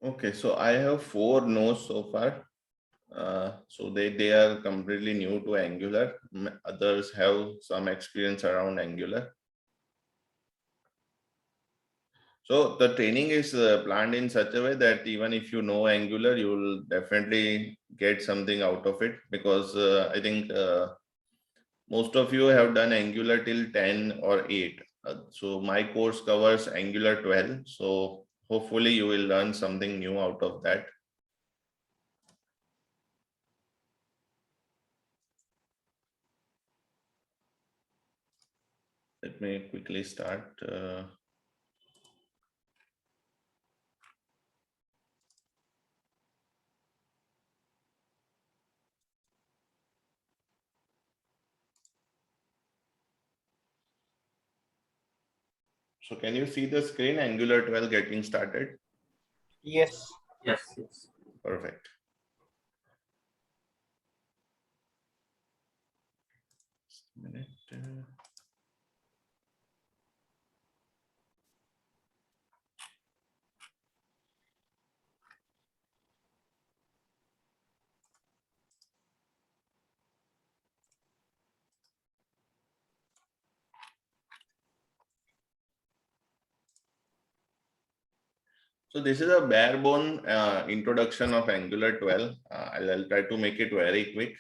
Okay, so I have 4 no's so far. So they are completely new to Angular. Others have some experience around Angular. So the training is planned in such a way that even if you know Angular, you will definitely get something out of it, because I think most of you have done Angular till 10 or 8. So my course covers Angular 12. So hopefully you will learn something new out of that. Let me quickly start. So can you see the screen, Angular 12 getting started? Yes. Yes. Perfect. Just a minute. So this is a bare bone introduction of Angular 12. I'll try to make it very quick.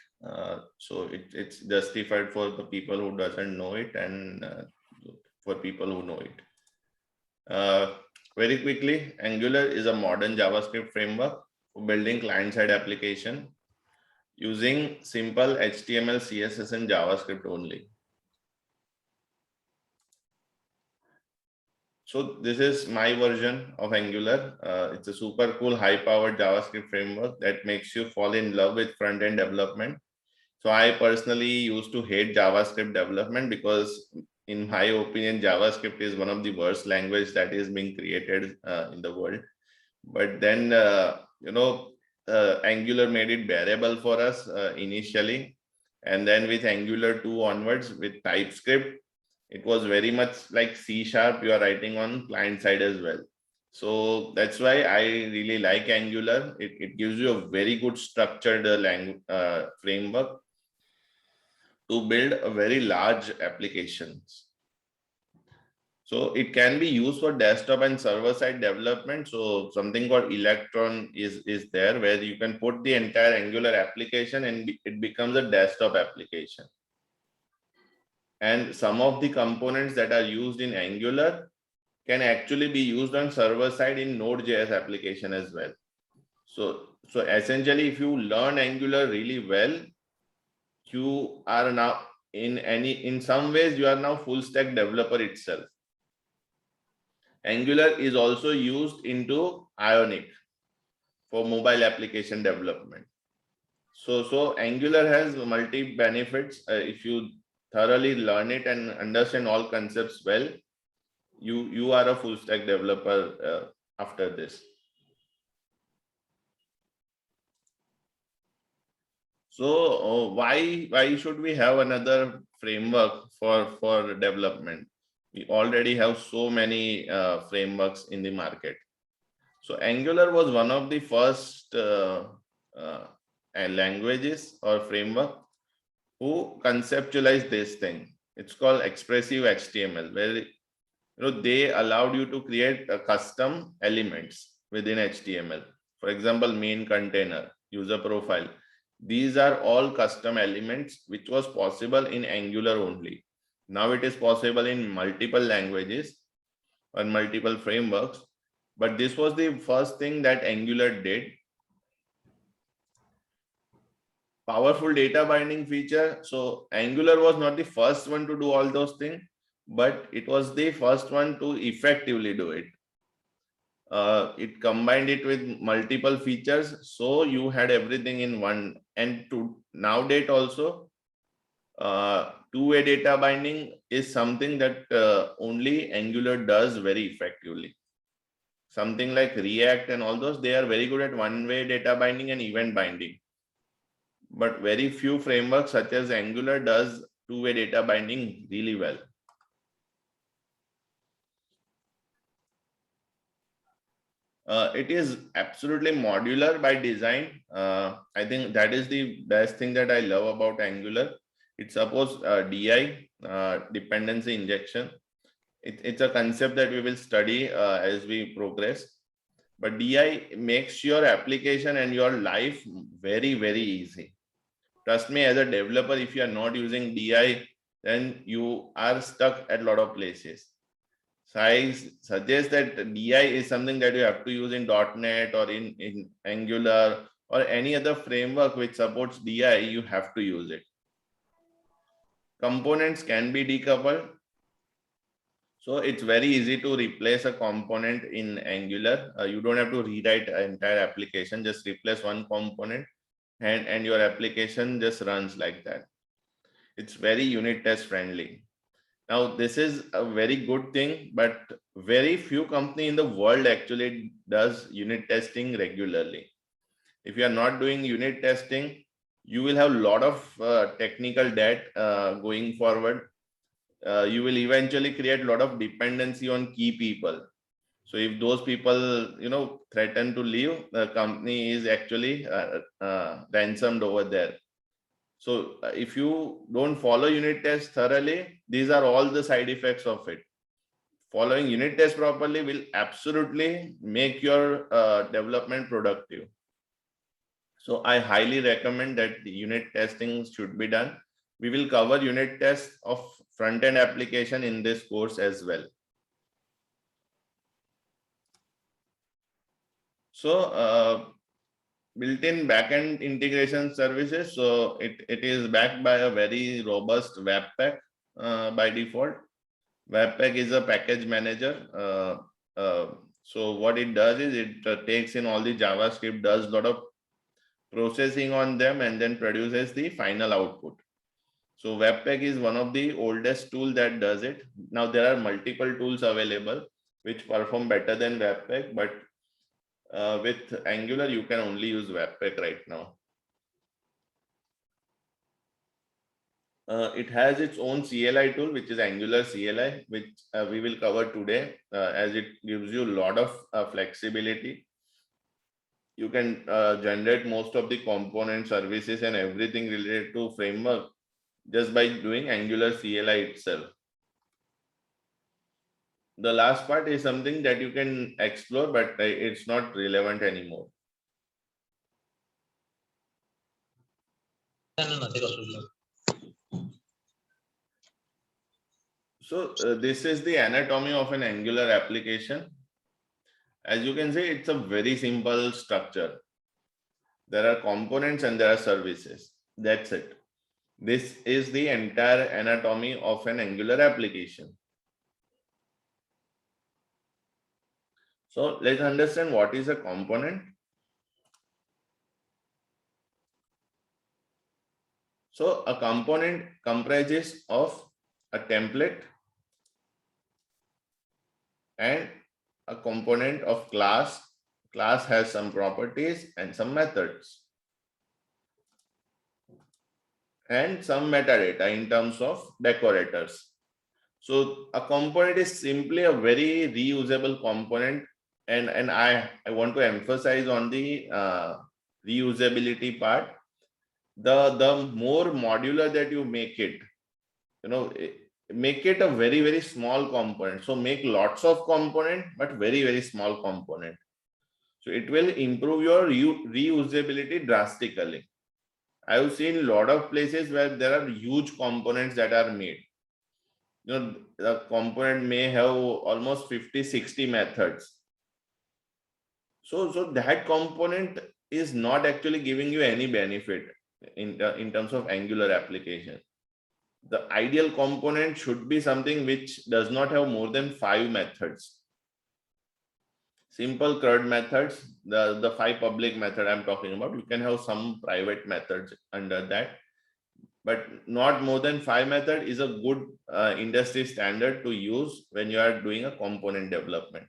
So it's justified for the people who doesn't know it, and for people who know it. Very quickly, Angular is a modern JavaScript framework for building client-side application using simple HTML, CSS, and JavaScript only. So this is my version of Angular. It's a super cool, high-powered JavaScript framework that makes you fall in love with front-end development. So I personally used to hate JavaScript development because, in my opinion, JavaScript is one of the worst language that is being created in the world. But then, Angular made it bearable for us initially. And then with Angular 2 onwards, with TypeScript, it was very much like C# you are writing on client side as well. So that's why I really like Angular. It gives you a very good structured framework to build a very large applications. So it can be used for desktop and server side development. So something called Electron is there, where you can put the entire Angular application and it becomes a desktop application. And some of the components that are used in Angular can actually be used on server side in Node.js application as well. So essentially, if you learn Angular really well, you are now in some ways you are now full stack developer itself. Angular is also used into Ionic for mobile application development. So Angular has multi benefits. If you thoroughly learn it and understand all concepts well, you are a full stack developer after this. So why should we have another framework for development? We already have so many frameworks in the market. So Angular was one of the first uh, languages or framework who conceptualized this thing. It's called expressive HTML, where they allowed you to create custom elements within HTML. For example, main container, user profile. These are all custom elements which was possible in Angular only. Now it is possible in multiple languages or multiple frameworks, but this was the first thing that Angular did. Powerful data binding feature. So Angular was not the first one to do all those things, but it was the first one to effectively do it. It combined it with multiple features, so you had everything in one. And to nowadays also, two-way data binding is something that only Angular does very effectively. Something like React and all those, they are very good at one-way data binding and event binding, but very few frameworks such as Angular does two-way data binding really well. It is absolutely modular by design. I think that is the best thing that I love about Angular. It supports DI, dependency injection. It's a concept that we will study as we progress. But DI makes your application and your life very, very easy. Trust me, as a developer, if you are not using DI, then you are stuck at a lot of places. So I suggest that DI is something that you have to use in .NET or in Angular or any other framework which supports DI, you have to use it. Components can be decoupled. So it's very easy to replace a component in Angular. You don't have to rewrite an entire application, just replace one component and your application just runs like that. It's very unit test friendly. Now, this is a very good thing, but very few company in the world actually does unit testing regularly. If you are not doing unit testing, you will have a lot of technical debt going forward. You will eventually create a lot of dependency on key people. So if those people, threaten to leave, the company is actually ransomed over there. So if you don't follow unit tests thoroughly, these are all the side effects of it. Following unit tests properly will absolutely make your development productive. So I highly recommend that the unit testing should be done. We will cover unit tests of front-end application in this course as well. So built-in backend integration services. So it is backed by a very robust Webpack by default. Webpack is a package manager. So what it does is it takes in all the JavaScript, does a lot of processing on them, and then produces the final output. So Webpack is one of the oldest tool that does it. Now there are multiple tools available which perform better than Webpack, but with Angular, you can only use Webpack right now. It has its own CLI tool, which is Angular CLI, which we will cover today, as it gives you a lot of flexibility. You can generate most of the component services and everything related to framework just by doing Angular CLI itself. The last part is something that you can explore, but it's not relevant anymore. So this is the anatomy of an Angular application. As you can see, it's a very simple structure. There are components and there are services. That's it. This is the entire anatomy of an Angular application. So let's understand what is a component. So a component comprises of a template and a component of class. Class has some properties and some methods and some metadata in terms of decorators. So a component is simply a very reusable component, and I want to emphasize on the reusability part. The more modular that you make it, make it a very, very small component. So make lots of component, but very, very small component. So it will improve your reusability drastically. I've seen a lot of places where there are huge components that are made. The component may have almost 50-60 methods. So that component is not actually giving you any benefit in terms of Angular application. The ideal component should be something which does not have more than 5 methods. Simple CRUD methods, the 5 public method I'm talking about. You can have some private methods under that, but not more than 5 method is a good industry standard to use when you are doing a component development.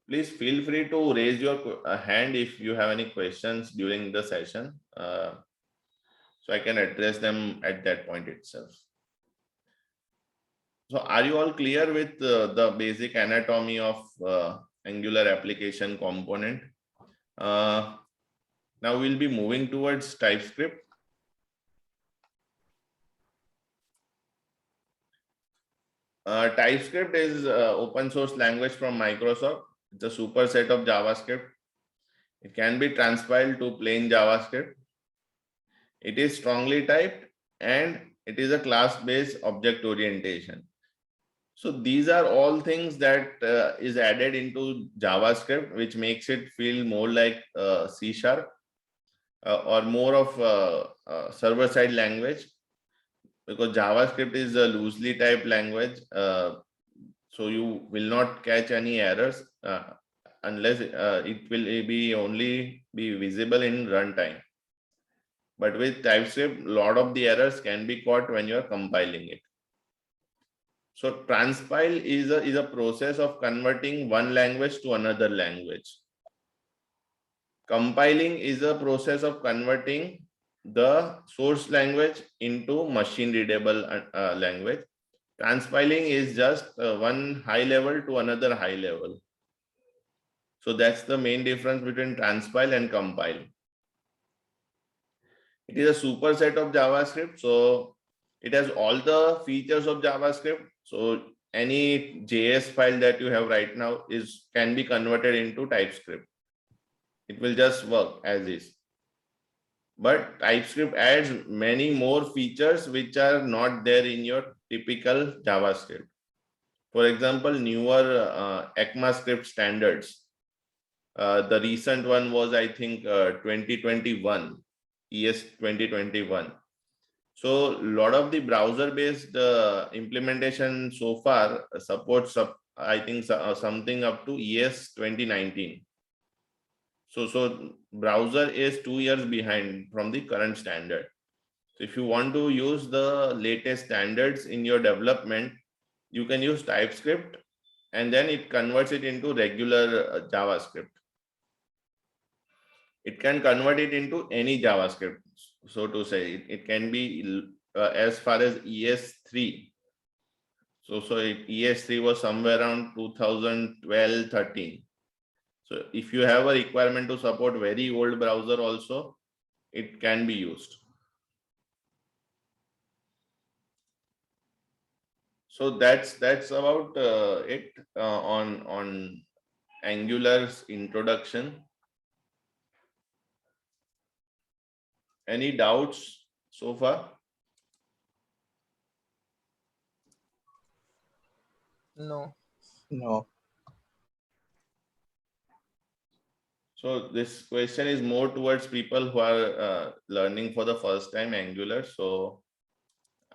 Please feel free to raise your hand if you have any questions during the session, so I can address them at that point itself. So are you all clear with the basic anatomy of Angular application component. Now we'll be moving towards TypeScript. TypeScript is open source language from Microsoft. It's a superset of JavaScript. It can be transpiled to plain JavaScript. It is strongly typed and it is a class-based object orientation. So these are all things that is added into JavaScript, which makes it feel more like C# or more of a server-side language, because JavaScript is a loosely typed language. So you will not catch any errors unless it will only be visible in runtime. But with TypeScript, a lot of the errors can be caught when you are compiling it. So transpile is a process of converting one language to another language. Compiling is a process of converting the source language into machine readable language. Transpiling is just one high level to another high level. So that's the main difference between transpile and compile. It is a superset of JavaScript, so it has all the features of JavaScript. So any JS file that you have right now can be converted into TypeScript. It will just work as is. But TypeScript adds many more features which are not there in your typical JavaScript. For example, newer ECMAScript standards. The recent one was, I think, 2021, ES 2021. So a lot of the browser-based implementation so far supports, I think, something up to ES 2019. So browser is 2 years behind from the current standard. So if you want to use the latest standards in your development, you can use TypeScript, and then it converts it into regular JavaScript. It can convert it into any JavaScript, so to say. It can be as far as ES3. So ES3 was somewhere around 2012-13. So if you have a requirement to support very old browser also, it can be used. So that's about it on Angular's introduction. Any doubts so far? No. No. So this question is more towards people who are learning for the first time Angular. So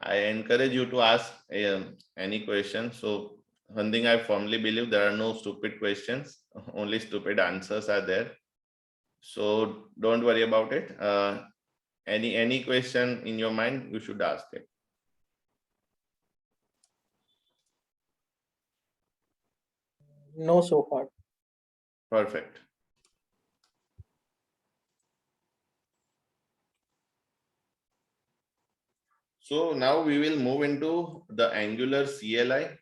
I encourage you to ask any question. So one thing I firmly believe, there are no stupid questions, only stupid answers are there. So don't worry about it. Any question in your mind, you should ask it. No, so far. Perfect. So now we will move into the Angular CLI.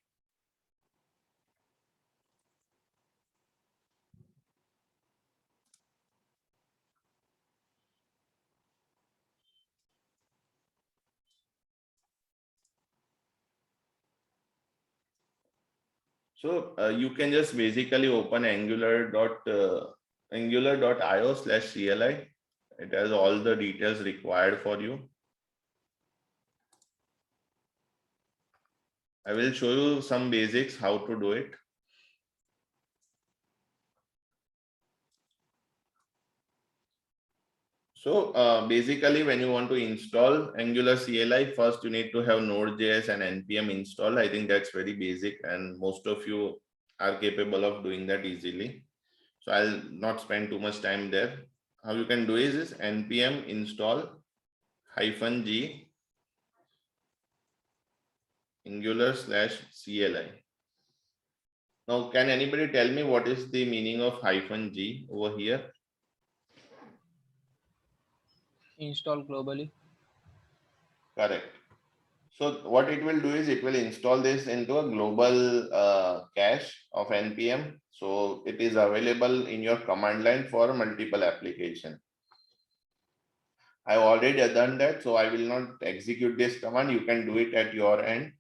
So you can just basically open angular.io/CLI. It has all the details required for you. I will show you some basics how to do it. So basically, when you want to install Angular CLI, first you need to have Node.js and npm installed. I think that's very basic, and most of you are capable of doing that easily. So I'll not spend too much time there. How you can do is npm install -g Angular/CLI. Now, can anybody tell me what is the meaning of -g over here? Install globally. Correct. So what it will do is it will install this into a global cache of npm. So it is available in your command line for multiple application. I've already done that, so I will not execute this command. You can do it at your end.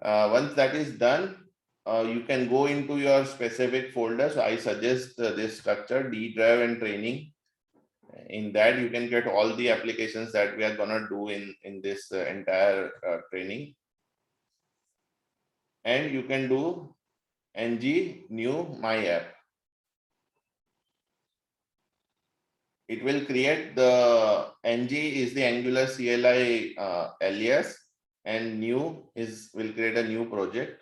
Once that is done, you can go into your specific folder. So I suggest this structure, D drive and training. In that, you can get all the applications that we are gonna do in this entire training. And you can do ng new my app. It will create the ng is the Angular CLI alias, and new is will create a new project.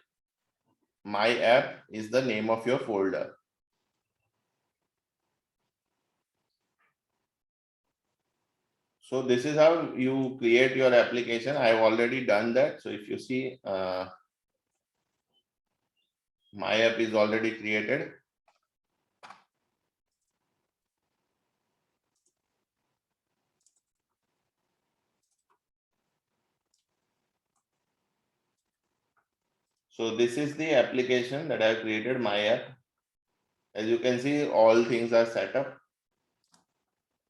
My app is the name of your folder. So this is how you create your application. I've already done that. So if you see, my app is already created. So this is the application that I created, my app. As you can see, all things are set up.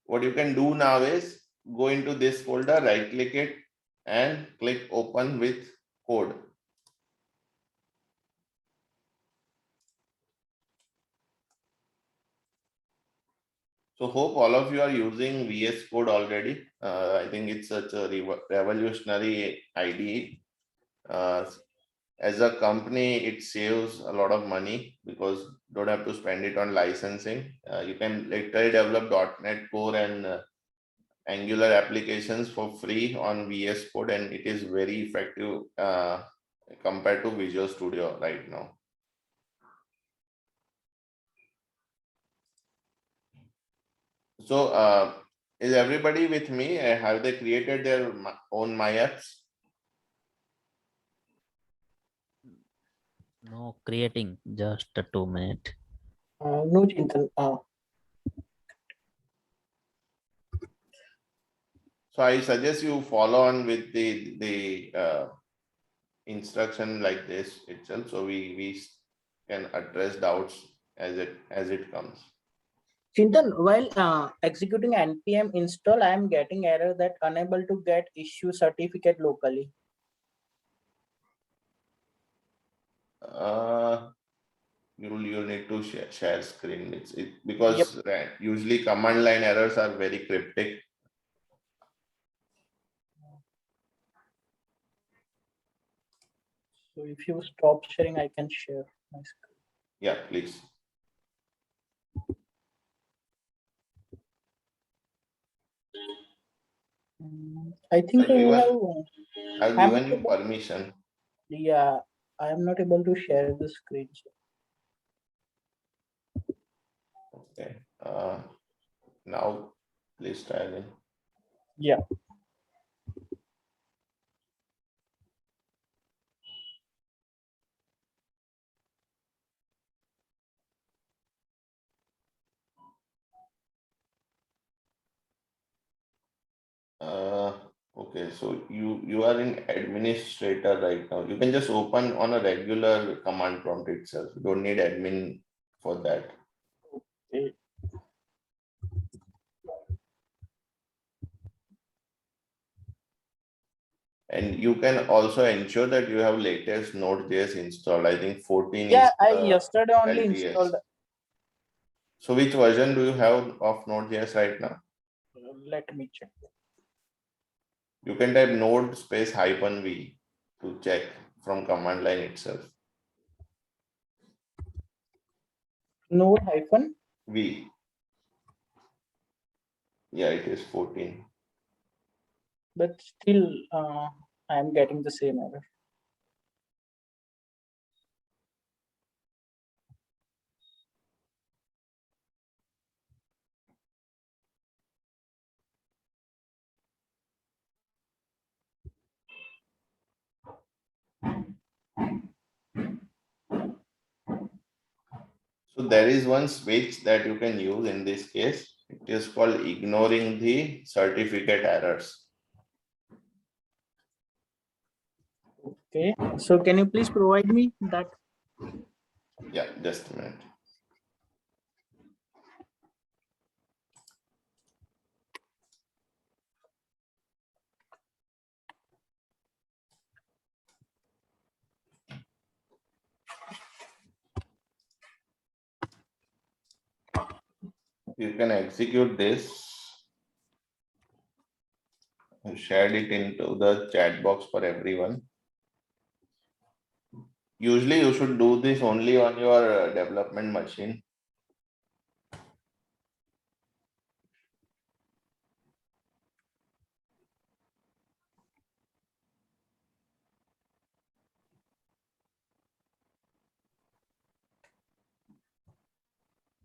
What you can do now is go into this folder, right click it and click open with code. So hope all of you are using VS Code already. I think it's such a revolutionary IDE. As a company, it saves a lot of money because don't have to spend it on licensing. You can literally develop .NET Core and Angular applications for free on VS Code, and it is very effective compared to Visual Studio right now. So is everybody with me? Have they created their own my apps? No, creating just a 2 minute. No, Chintan. So I suggest you follow on with the instruction like this itself, so we can address doubts as it comes. Chintan, while executing npm install, I am getting error that unable to get issue certificate locally. You'll need to share screen. It's because usually command line errors are very cryptic. So if you stop sharing, I can share my screen. Yeah, please. I think so. I've given you permission. Yeah, I am not able to share the screen. Okay. Now please try again. Yeah. Okay, so you are in administrator right now. You can just open on a regular command prompt itself. You don't need admin for that. Okay. And you can also ensure that you have latest Node.js installed. I think 14 Yeah, is I yesterday only LTS. installed. So which version do you have of Node.js right now? Let me check. You can type node space -v to check from command line itself. Node hyphen V. Yeah, it is 14. But still, I am getting the same error. So there is one switch that you can use in this case. It is called ignoring the certificate errors. Okay, so can you please provide me that? Yeah, just a minute. You can execute this. I shared it into the chat box for everyone. Usually you should do this only on your development machine.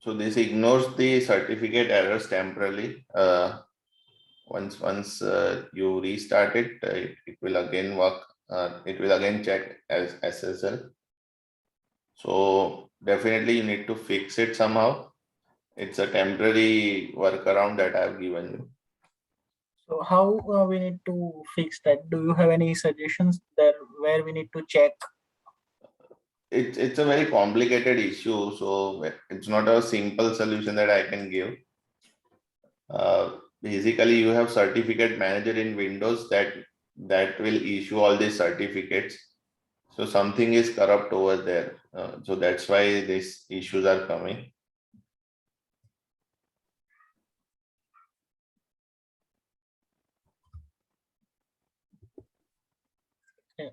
So this ignores the certificate errors temporarily. Once you restart it, it will again work. It will again check as SSL. So definitely you need to fix it somehow. It's a temporary workaround that I've given you. So how we need to fix that? Do you have any suggestions there where we need to check? It's a very complicated issue, so it's not a simple solution that I can give. Basically, you have certificate manager in Windows that will issue all these certificates. So something is corrupt over there. So that's why these issues are coming.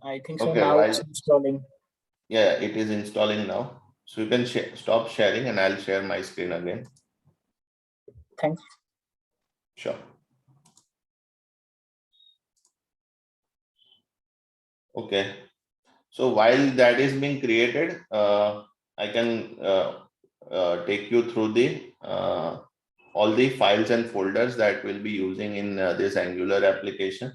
I think so. Okay, Now it's installing. yeah, it is installing now. So you can stop sharing and I'll share my screen again. Thanks. Sure. Okay. So while that is being created, I can take you through the all the files and folders that we'll be using in this Angular application.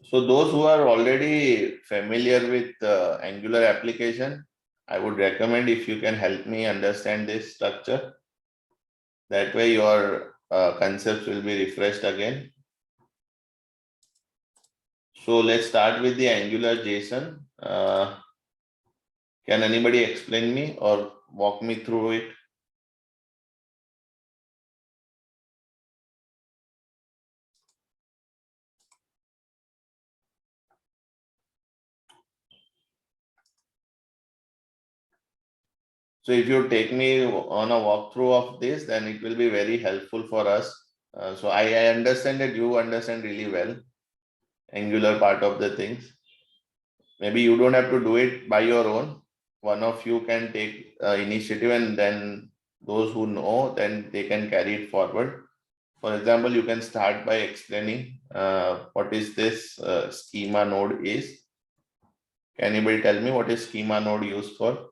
So those who are already familiar with Angular application, I would recommend if you can help me understand this structure. That way your concepts will be refreshed again. So let's start with the Angular JSON. Can anybody explain me or walk me through it? So if you take me on a walkthrough of this, then it will be very helpful for us. So I understand that you understand really well Angular part of the things. Maybe you don't have to do it by your own. One of you can take initiative, and then those who know, then they can carry it forward. For example, you can start by explaining what is this schema node is. Can anybody tell me what is schema node used for?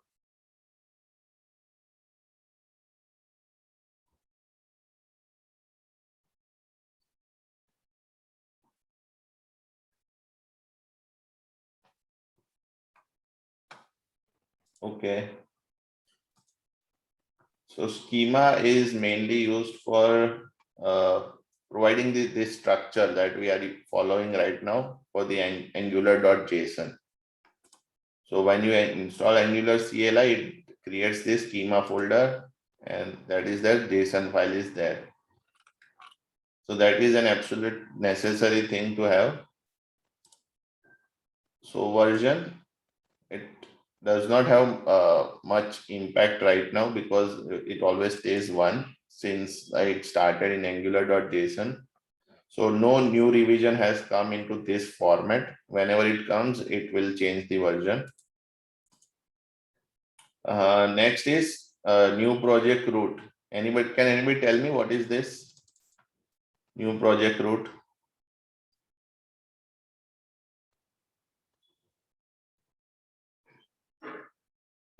Okay. So schema is mainly used for providing this structure that we are following right now for the angular.json. So when you install Angular CLI, it creates this schema folder, and that is the JSON file is there. So that is an absolute necessary thing to have. So version, it does not have much impact right now because it always stays 1 since it started in angular.json. So no new revision has come into this format. Whenever it comes, it will change the version. Next is new project root. Can anybody tell me what is this new project root?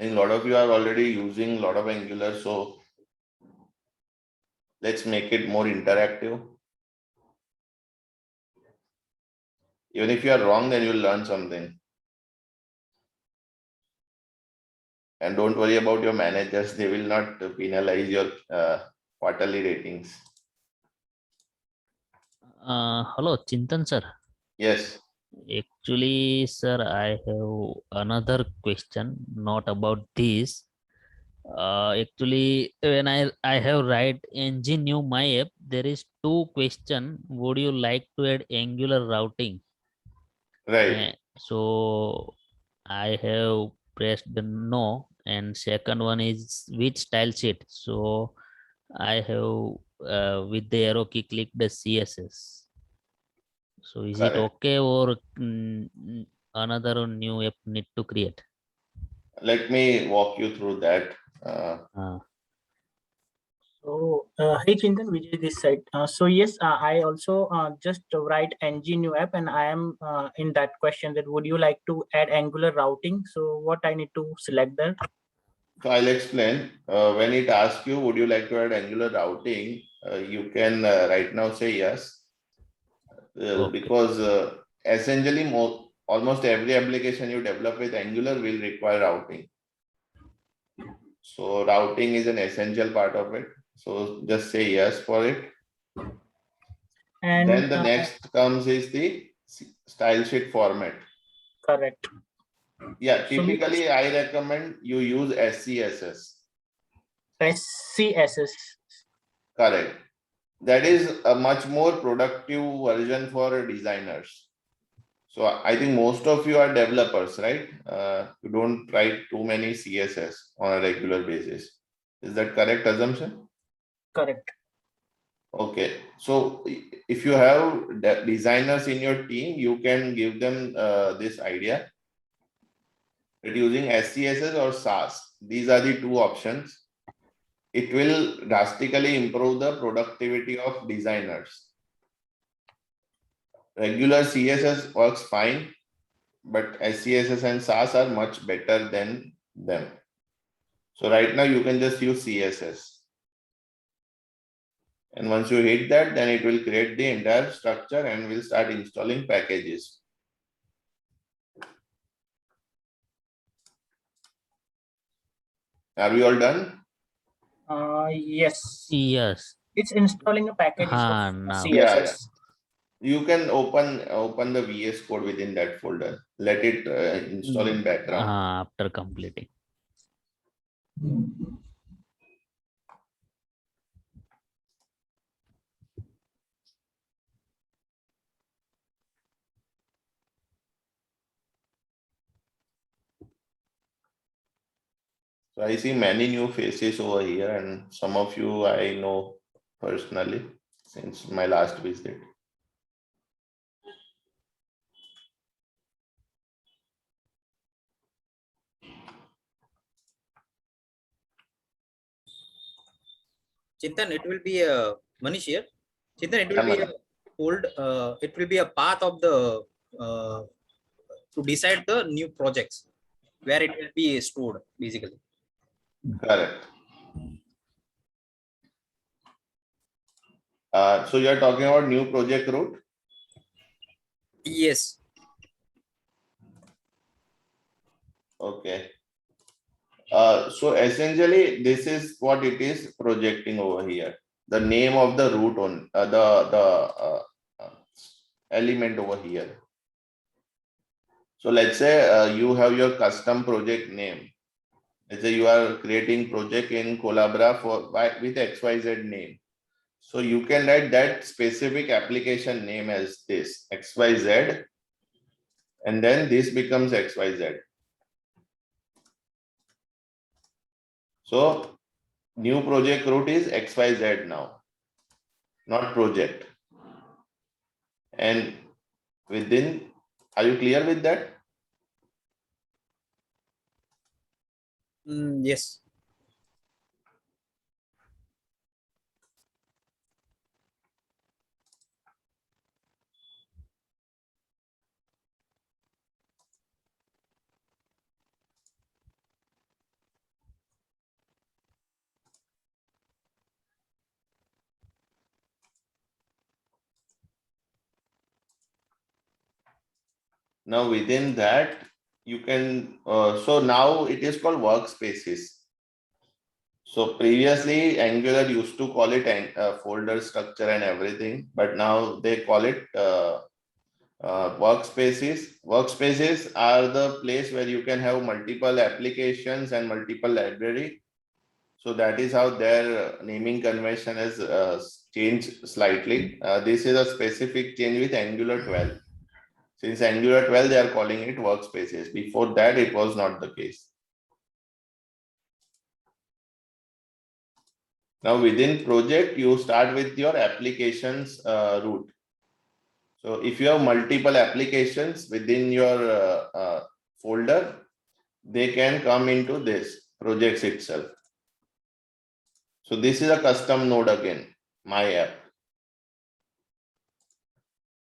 And a lot of you are already using a lot of Angular, so let's make it more interactive. Even if you are wrong, then you'll learn something. And don't worry about your managers, they will not penalize your quarterly ratings. Hello, Chintan sir. Yes. Actually, sir, I have another question, not about this. Actually, when I have write engine new my app, there is two question. Would you like to add Angular routing? Right. So I have pressed the no, and second one is which style sheet. So I have with the arrow key click the CSS. So is it Correct. okay, or another new app need to create? Let me walk you through that. Uh, So, hey Chintan, Vijay this side. So yes, I also just write ng new app, and I am in that question that would you like to add Angular routing? So what I need to select there? So I'll explain. When it asks you, would you like to add Angular routing? You can right now say yes, okay. because essentially almost every application you develop with Angular will require routing. So routing is an essential part of it. So just say yes for it. And Then the next comes is the style sheet format. correct. Yeah, So we typically I recommend you use SCSS. SCSS. Correct. That is a much more productive version for designers. So I think most of you are developers, right? You don't write too many CSS on a regular basis. Is that correct assumption? Correct. Okay. So if you have designers in your team, you can give them this idea that using SCSS or SAS, these are the two options. It will drastically improve the productivity of designers. Regular CSS works fine, but SCSS and SAS are much better than them. So right now you can just use CSS. And once you hit that, then it will create the entire structure and will start installing packages. Are we all done? Yes. Yes. It's installing a package of Now. Yeah. CSS. You can open the VS code within that folder. Let it install in background. After completing. So I see many new faces over here, and some of you I know personally since my last visit. Chintan, it will be a Manish here. Chintan, it will be a Mani. it will be a path of the to decide the new projects where it will be stored basically. Correct. So you are talking about new project route? Yes. Okay. So essentially, this is what it is projecting over here. The name of the route on the element over here. So let's say you have your custom project name. Let's say you are creating project in Collabra with XYZ name. So you can write that specific application name as this XYZ, and then this becomes XYZ. So new project route is XYZ now, not project. And within, are you clear with that? Yes. Now within that, you can, so now it is called workspaces. So previously Angular used to call it folder structure and everything, but now they call it Workspaces are the place where you can have multiple applications and multiple library. So that is how their naming convention has changed slightly. This is a specific change with Angular 12. Since Angular 12, they are calling it workspaces. Before that, it was not the case. Now within project, you start with your applications root. So if you have multiple applications within your folder, they can come into this projects itself. So this is a custom node again, my app.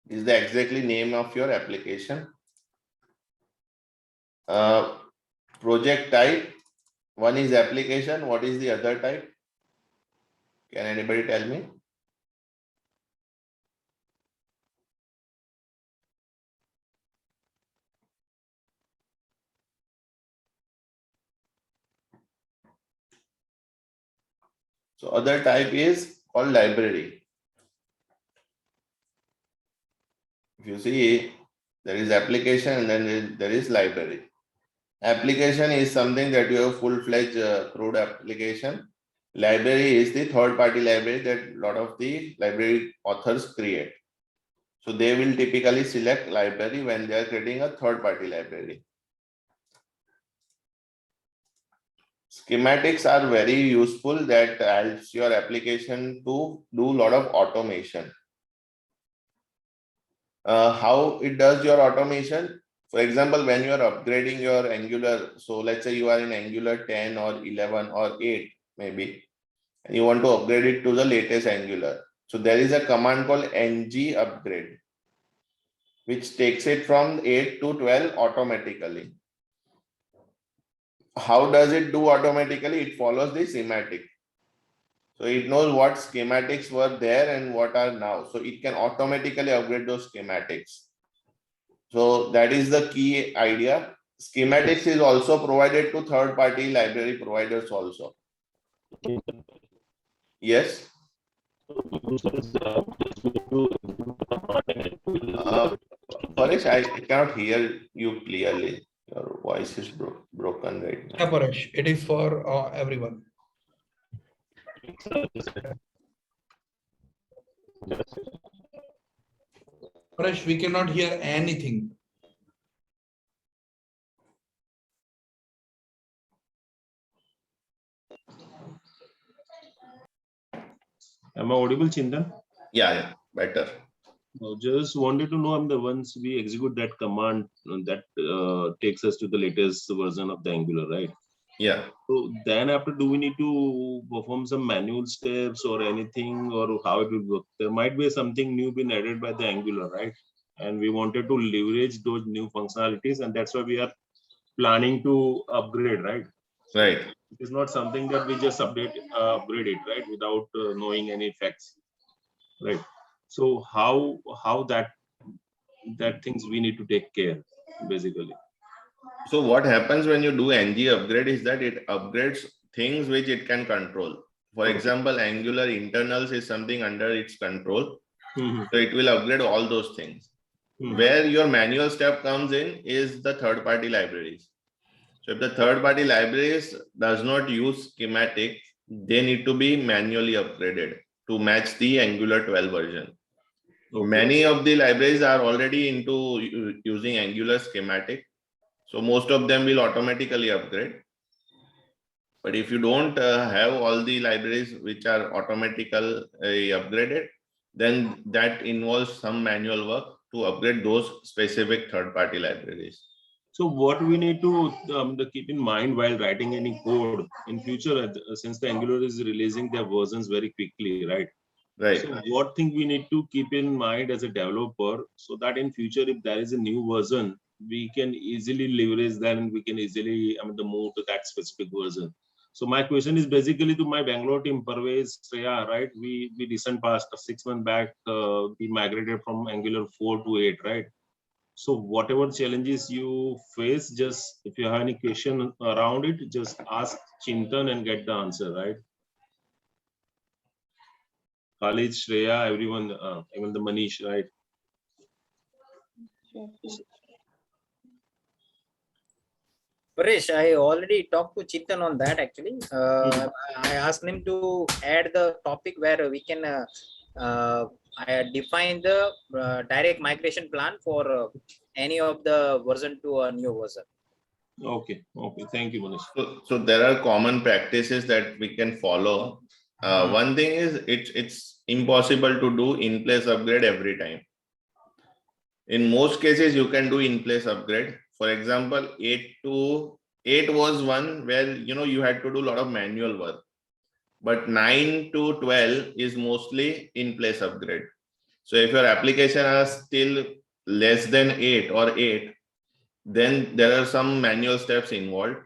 This is the exactly name of your application. Project type, one is application, what is the other type? Can anybody tell me? So other type is called library. If you see, there is application and then there is library. Application is something that you have full-fledged crude application. Library is the third-party library that a lot of the library authors create. So they will typically select library when they are creating a third-party library. Schematics are very useful that helps your application to do a lot of automation. How it does your automation? For example, when you are upgrading your Angular, so let's say you are in Angular 10 or 11 or 8 maybe, and you want to upgrade it to the latest Angular. So there is a command called ng upgrade, which takes it from 8 to 12 automatically. How does it do automatically? It follows the schematic. So it knows what schematics were there and what are now. So it can automatically upgrade those schematics. So that is the key idea. Schematics is also provided to third-party library providers also. Yes. Paresh, I cannot hear you clearly. Your voice is broken right now. Yeah, Paresh, it is for everyone. Paresh, we cannot hear anything. Am I audible, Chintan? Yeah, better. Just wanted to know, once we execute that command, that takes us to the latest version of the Angular, right? Yeah. So then after, do we need to perform some manual steps or anything, or how it will work? There might be something new been added by the Angular, right? And we wanted to leverage those new functionalities, and that's why we are planning to upgrade, right? Right. It is not something that we just upgrade it, right, without knowing any facts, right? So how that things we need to take care, basically. So what happens when you do ng upgrade is that it upgrades things which it can control. For example, Angular internals is something under its control. So it will upgrade all those things. Where your manual step comes in is the third-party libraries. So if the third-party libraries does not use schematic, they need to be manually upgraded to match the Angular 12 version. Many of the libraries are already into using Angular schematic. So most of them will automatically upgrade. But if you don't have all the libraries which are automatically upgraded, then that involves some manual work to upgrade those specific third-party libraries. So what we need to keep in mind while writing any code in future, since the Angular is releasing their versions very quickly, right? Right. So what thing we need to keep in mind as a developer, so that in future, if there is a new version, we can easily leverage that and we can easily move to that specific version. So my question is basically to my Bangalore team, Parvez, Shreya, right? We recent past 6 months back, we migrated from Angular 4 to 8, right? So whatever challenges you face, just if you have any question around it, just ask Chintan and get the answer, right? Khalid, Shreya, everyone, even the Manish, right? Paresh, I already talked to Chintan on that actually. I asked him to add the topic where we can I define the direct migration plan for any of the version to a new version. Okay, okay. Thank you, Manish. So there are common practices that we can follow. One thing is it's impossible to do in place upgrade every time. In most cases, you can do in place upgrade. For example, 8 was one where you had to do a lot of manual work. But 9 to 12 is mostly in place upgrade. So if your application are still less than 8 or 8, then there are some manual steps involved.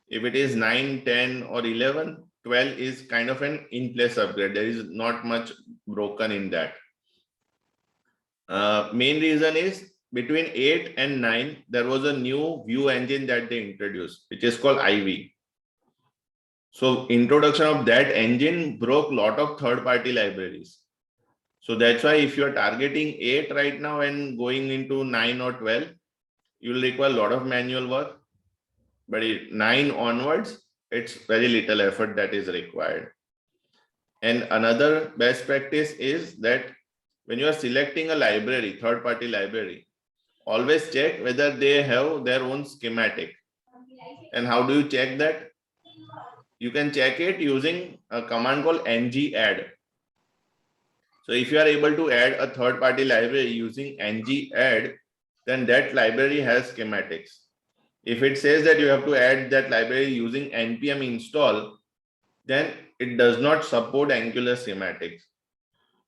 If it is 9, 10 or 11, 12 is kind of an in place upgrade. There is not much broken in that. Main reason is between 8 and 9, there was a new view engine that they introduced, which is called IV. So introduction of that engine broke a lot of third-party libraries. So that's why if you're targeting 8 right now and going into 9 or 12, you'll require a lot of manual work. But 9 onwards, it's very little effort that is required. And another best practice is that when you are selecting a library, third-party library, always check whether they have their own schematic. And how do you check that? You can check it using a command called ng-add. So if you are able to add a third-party library using ng-add, then that library has schematics. If it says that you have to add that library using npm install, then it does not support Angular schematics.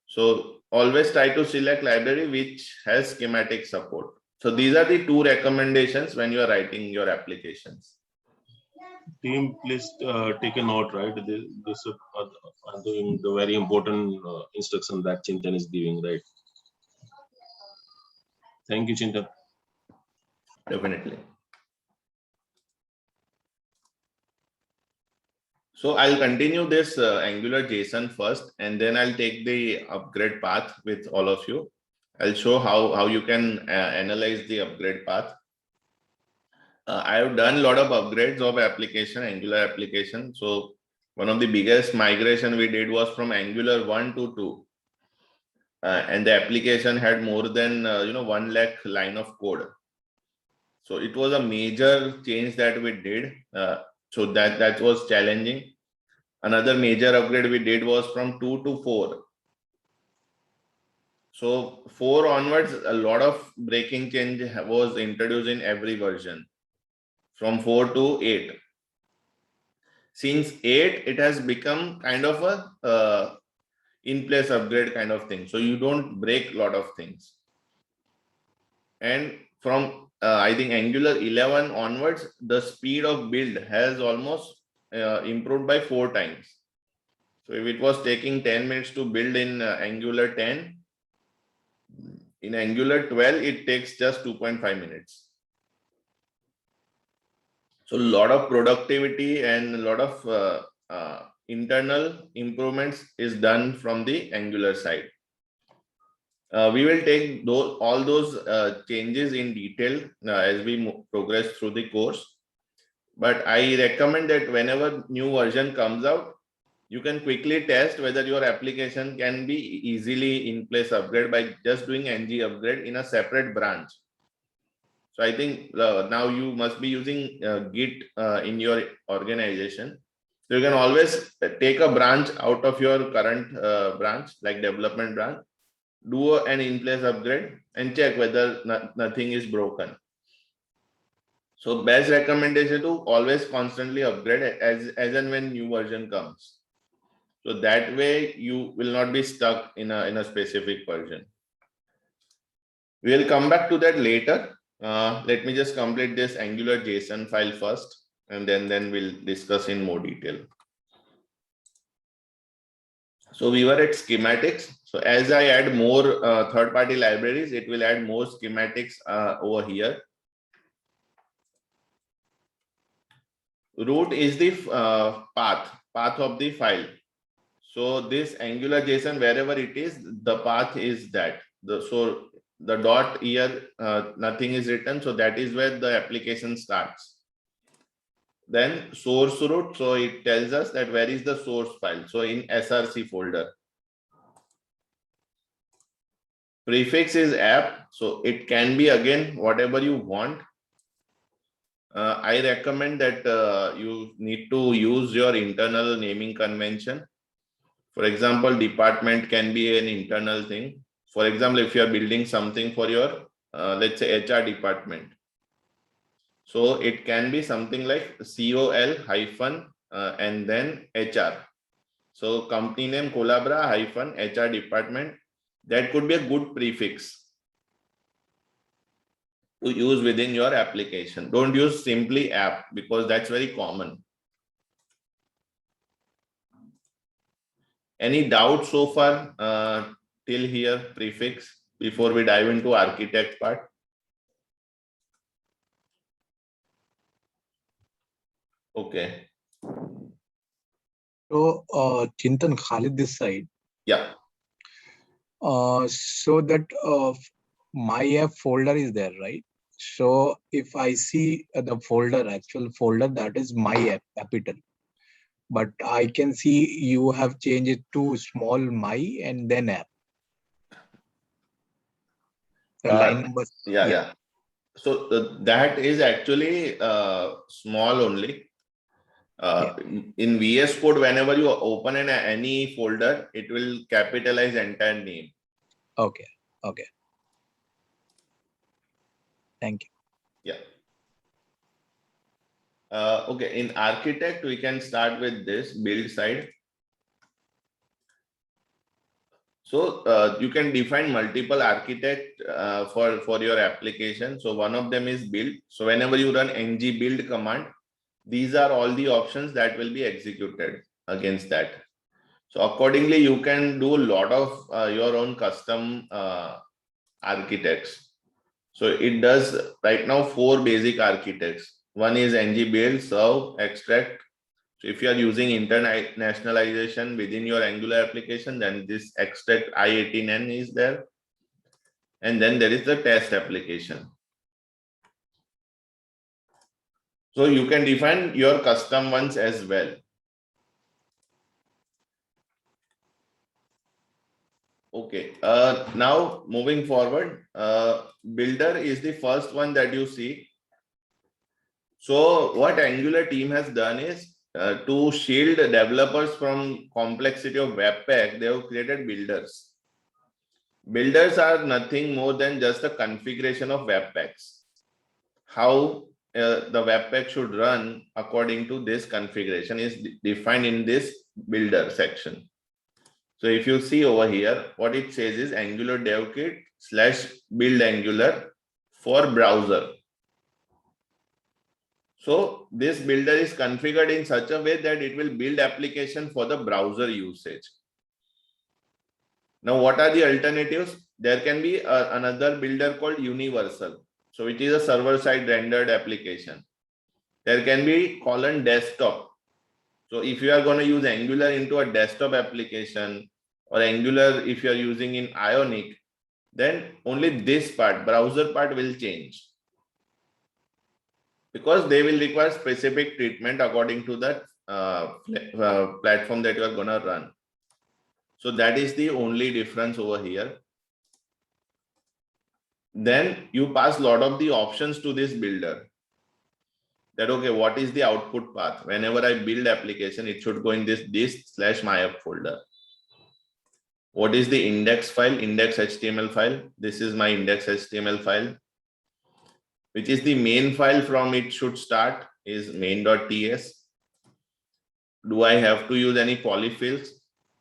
So always try to select library which has schematic support. So these are the 2 recommendations when you are writing your applications. Team, please take a note, right? This is the very important instruction that Chintan is giving, right? Thank you, Chintan. Definitely. So I'll continue this Angular JSON first, and then I'll take the upgrade path with all of you. I'll show how you can analyze the upgrade path. I have done a lot of upgrades of application, Angular application. So one of the biggest migration we did was from Angular 1 to 2. And the application had more than 1 lakh line of code. So it was a major change that we did. So that was challenging. Another major upgrade we did was from 2 to 4. So 4 onwards, a lot of breaking change was introduced in every version. From 4 to 8. Since 8, it has become kind of a in-place upgrade kind of thing. So you don't break a lot of things. And from I think Angular 11 onwards, the speed of build has almost improved by 4 times. So if it was taking 10 minutes to build in Angular 10, in Angular 12, it takes just 2.5 minutes. So a lot of productivity and a lot of internal improvements is done from the Angular side. We will take all those changes in detail as we progress through the course. But I recommend that whenever new version comes out, you can quickly test whether your application can be easily in place upgrade by just doing ng upgrade in a separate branch. So I think now you must be using Git in your organization. So you can always take a branch out of your current branch, like development branch, do an in-place upgrade and check whether nothing is broken. So best recommendation to always constantly upgrade as and when new version comes. So that way you will not be stuck in a specific version. We'll come back to that later. Let me just complete this Angular JSON file first, and then we'll discuss in more detail. So we were at schematics. So as I add more third-party libraries, it will add more schematics over here. Root is the path of the file. So this Angular JSON, wherever it is, the path is that. So the dot here, nothing is written. So that is where the application starts. Then source root. So it tells us that where is the source file. So in SRC folder. Prefix is app. So it can be again whatever you want. I recommend that you need to use your internal naming convention. For example, department can be an internal thing. For example, if you are building something for your, let's say HR department. So it can be something like COL hyphen and then HR. So company name Collabra hyphen HR department. That could be a good prefix to use within your application. Don't use simply app because that's very common. Any doubts so far till here, prefix, before we dive into architect part? Okay. So, Chintan, Khalid this side. Yeah. So that my app folder is there, right? So if I see the folder, actual folder, that is my app, capital. But I can see you have changed it to small my and then app. The line number. Yeah. So that is actually small only. In VS Code, whenever you open any folder, it will capitalize entire name. Okay. Thank you. Yeah. Okay, in architect, we can start with this build side. So you can define multiple architect for your application. So one of them is build. So whenever you run ng build command, these are all the options that will be executed against that. So accordingly, you can do a lot of your own custom architects. So it does right now 4 basic architects. One is ng build, serve, extract. So if you are using internationalization within your Angular application, then this extract I18N is there. And then there is the test application. So you can define your custom ones as well. Okay, now moving forward, builder is the first one that you see. So what Angular team has done is to shield developers from complexity of Webpack, they have created builders. Builders are nothing more than just a configuration of Webpacks. How the Webpack should run according to this configuration is defined in this builder section. So if you see over here, what it says is Angular dev kit / build Angular for browser. So this builder is configured in such a way that it will build application for the browser usage. Now, what are the alternatives? There can be another builder called Universal. So it is a server-side rendered application. There can be desktop. So if you are going to use Angular into a desktop application or Angular if you are using in Ionic, then only this part, browser part will change. Because they will require specific treatment according to that platform that you are going to run. So that is the only difference over here. Then you pass a lot of the options to this builder. That okay, what is the output path? Whenever I build application, it should go in this /myapp folder. What is the index file? Index HTML file. This is my index HTML file. Which is the main file from it should start is main.ts. Do I have to use any polyfills?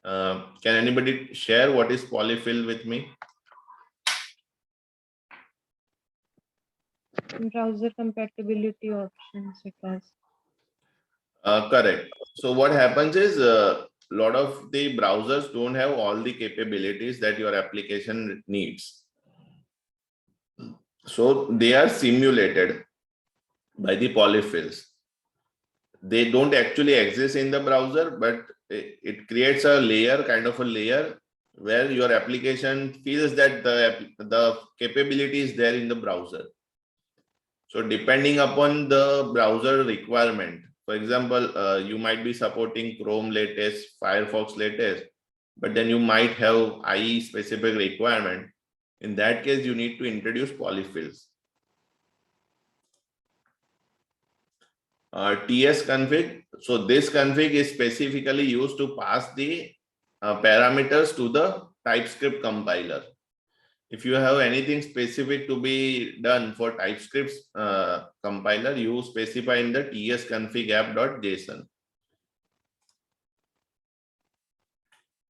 Can anybody share what is polyfill with me? Browser compatibility options it was. Correct. So what happens is a lot of the browsers don't have all the capabilities that your application needs. So they are simulated by the polyfills. They don't actually exist in the browser, but it creates a layer, kind of a layer where your application feels that the capability is there in the browser. So depending upon the browser requirement, for example, you might be supporting Chrome latest, Firefox latest, but then you might have IE specific requirement. In that case, you need to introduce polyfills. TS config. So this config is specifically used to pass the parameters to the TypeScript compiler. If you have anything specific to be done for TypeScript compiler, you specify in the tsconfig app.json.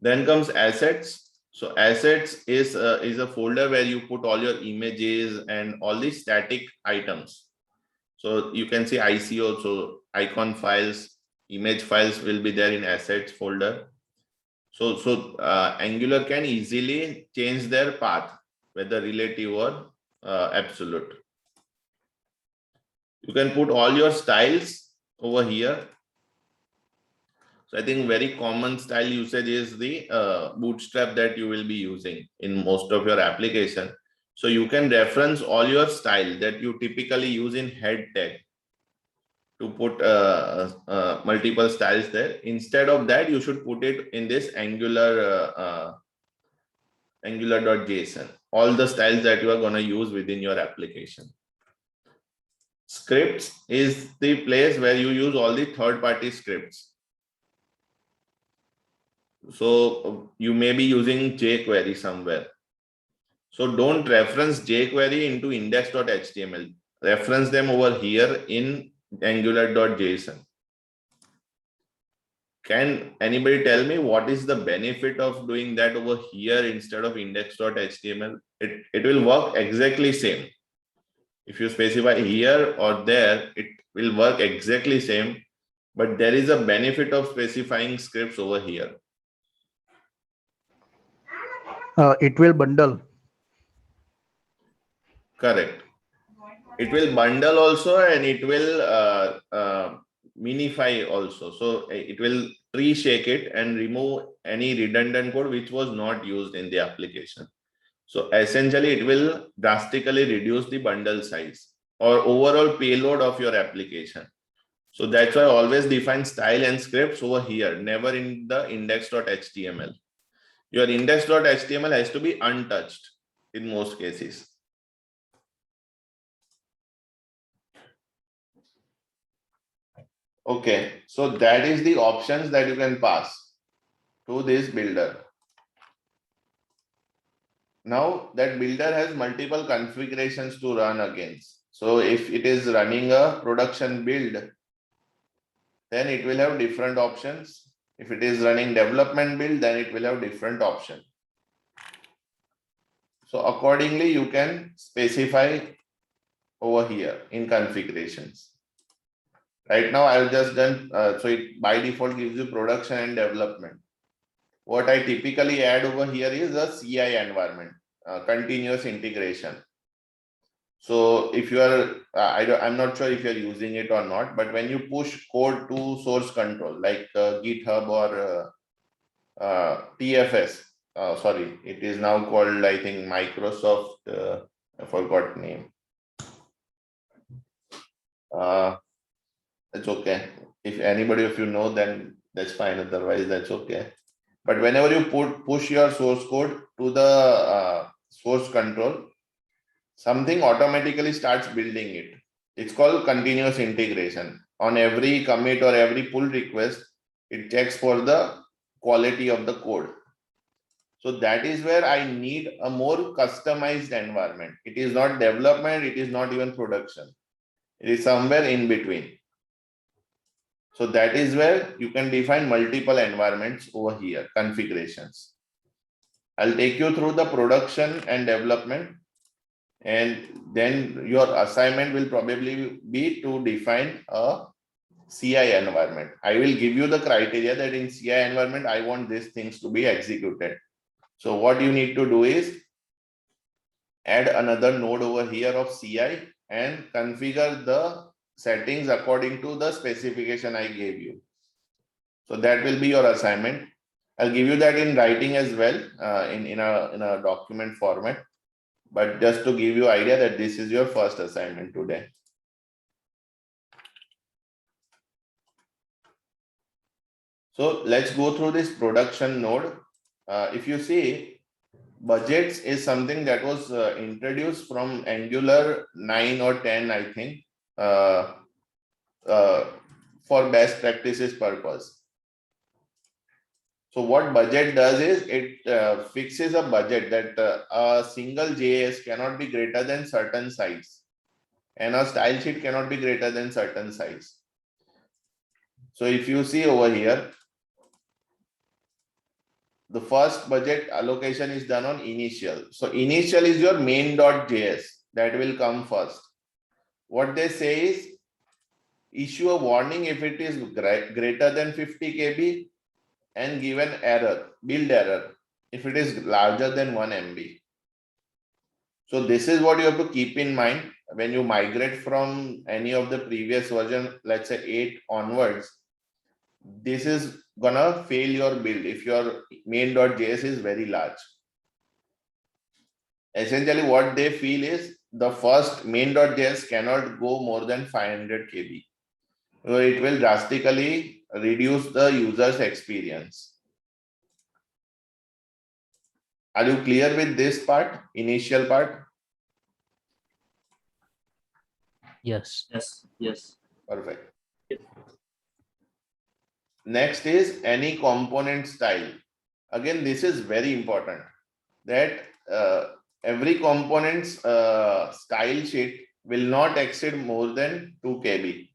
Then comes assets. So assets is a folder where you put all your images and all the static items. So you can see IC also, icon files, image files will be there in assets folder. So Angular can easily change their path, whether relative or absolute. You can put all your styles over here. So I think very common style usage is the bootstrap that you will be using in most of your application. So you can reference all your style that you typically use in head tag to put multiple styles there. Instead of that, you should put it in this Angular Angular.json, all the styles that you are going to use within your application. Scripts is the place where you use all the third-party scripts. So you may be using jQuery somewhere. So don't reference jQuery into index.html. Reference them over here in Angular.json. Can anybody tell me what is the benefit of doing that over here instead of index.html? It will work exactly same. If you specify here or there, it will work exactly same, but there is a benefit of specifying scripts over here. It will bundle. Correct. It will bundle also, and it will minify also. So it will tree shake it and remove any redundant code which was not used in the application. So essentially, it will drastically reduce the bundle size or overall payload of your application. So that's why I always define style and scripts over here, never in the index.html. Your index.html has to be untouched in most cases. Okay, so that is the options that you can pass to this builder. Now that builder has multiple configurations to run against. So if it is running a production build, then it will have different options. If it is running development build, then it will have different option. So accordingly, you can specify over here in configurations. Right now, I've just done, so it by default gives you production and development. What I typically add over here is a CI environment, continuous integration. So if you are, I'm not sure if you're using it or not, but when you push code to source control, like GitHub or TFS, sorry, it is now called, I think, Microsoft, I forgot name. It's okay. If anybody of you know, then that's fine. Otherwise, that's okay. But whenever you push your source code to the source control, something automatically starts building it. It's called continuous integration. On every commit or every pull request, it checks for the quality of the code. So that is where I need a more customized environment. It is not development, it is not even production. It is somewhere in between. So that is where you can define multiple environments over here, configurations. I'll take you through the production and development, and then your assignment will probably be to define a CI environment. I will give you the criteria that in CI environment, I want these things to be executed. So what you need to do is add another node over here of CI and configure the settings according to the specification I gave you. So that will be your assignment. I'll give you that in writing as well, in a document format. But just to give you idea that this is your first assignment today. So let's go through this production node. If you see, budgets is something that was introduced from Angular 9 or 10, I think, for best practices purpose. So what budget does is it fixes a budget that a single JS cannot be greater than certain size, and a style sheet cannot be greater than certain size. So if you see over here, the first budget allocation is done on initial. So initial is your main.js that will come first. What they say is issue a warning if it is greater than 50 KB and give an error, build error, if it is larger than 1 MB. So this is what you have to keep in mind when you migrate from any of the previous version, let's say 8 onwards. This is gonna fail your build if your main.js is very large. Essentially what they feel is the first main.js cannot go more than 500 KB. So it will drastically reduce the user's experience. Are you clear with this part, initial part? Yes. Yes. Perfect. Next is any component style. Again, this is very important that every component's style sheet will not exceed more than 2 KB.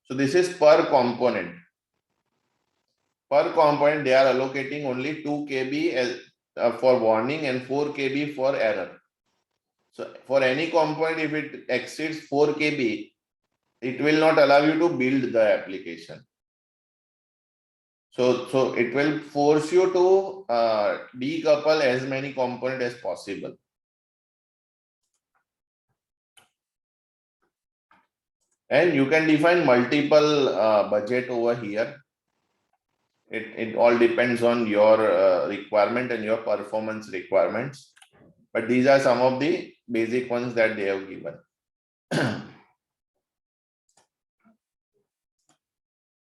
So this is per component. Per component, they are allocating only 2 KB as, for warning and 4 KB for error. So for any component, if it exceeds 4 KB, it will not allow you to build the application. So it will force you to decouple as many components as possible. And you can define multiple budget over here. It all depends on your requirement and your performance requirements. But these are some of the basic ones that they have given.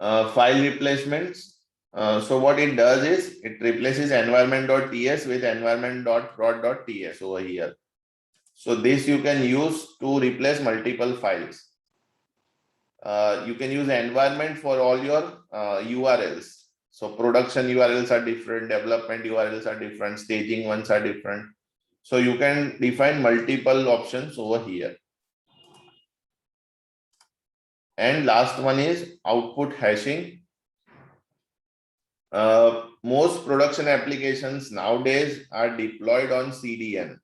File replacements. So what it does is it replaces environment.ts with environment.prod.ts over here. So this you can use to replace multiple files. You can use environment for all your URLs. So production URLs are different, development URLs are different, staging ones are different. So you can define multiple options over here. And last one is output hashing. Most production applications nowadays are deployed on CDN.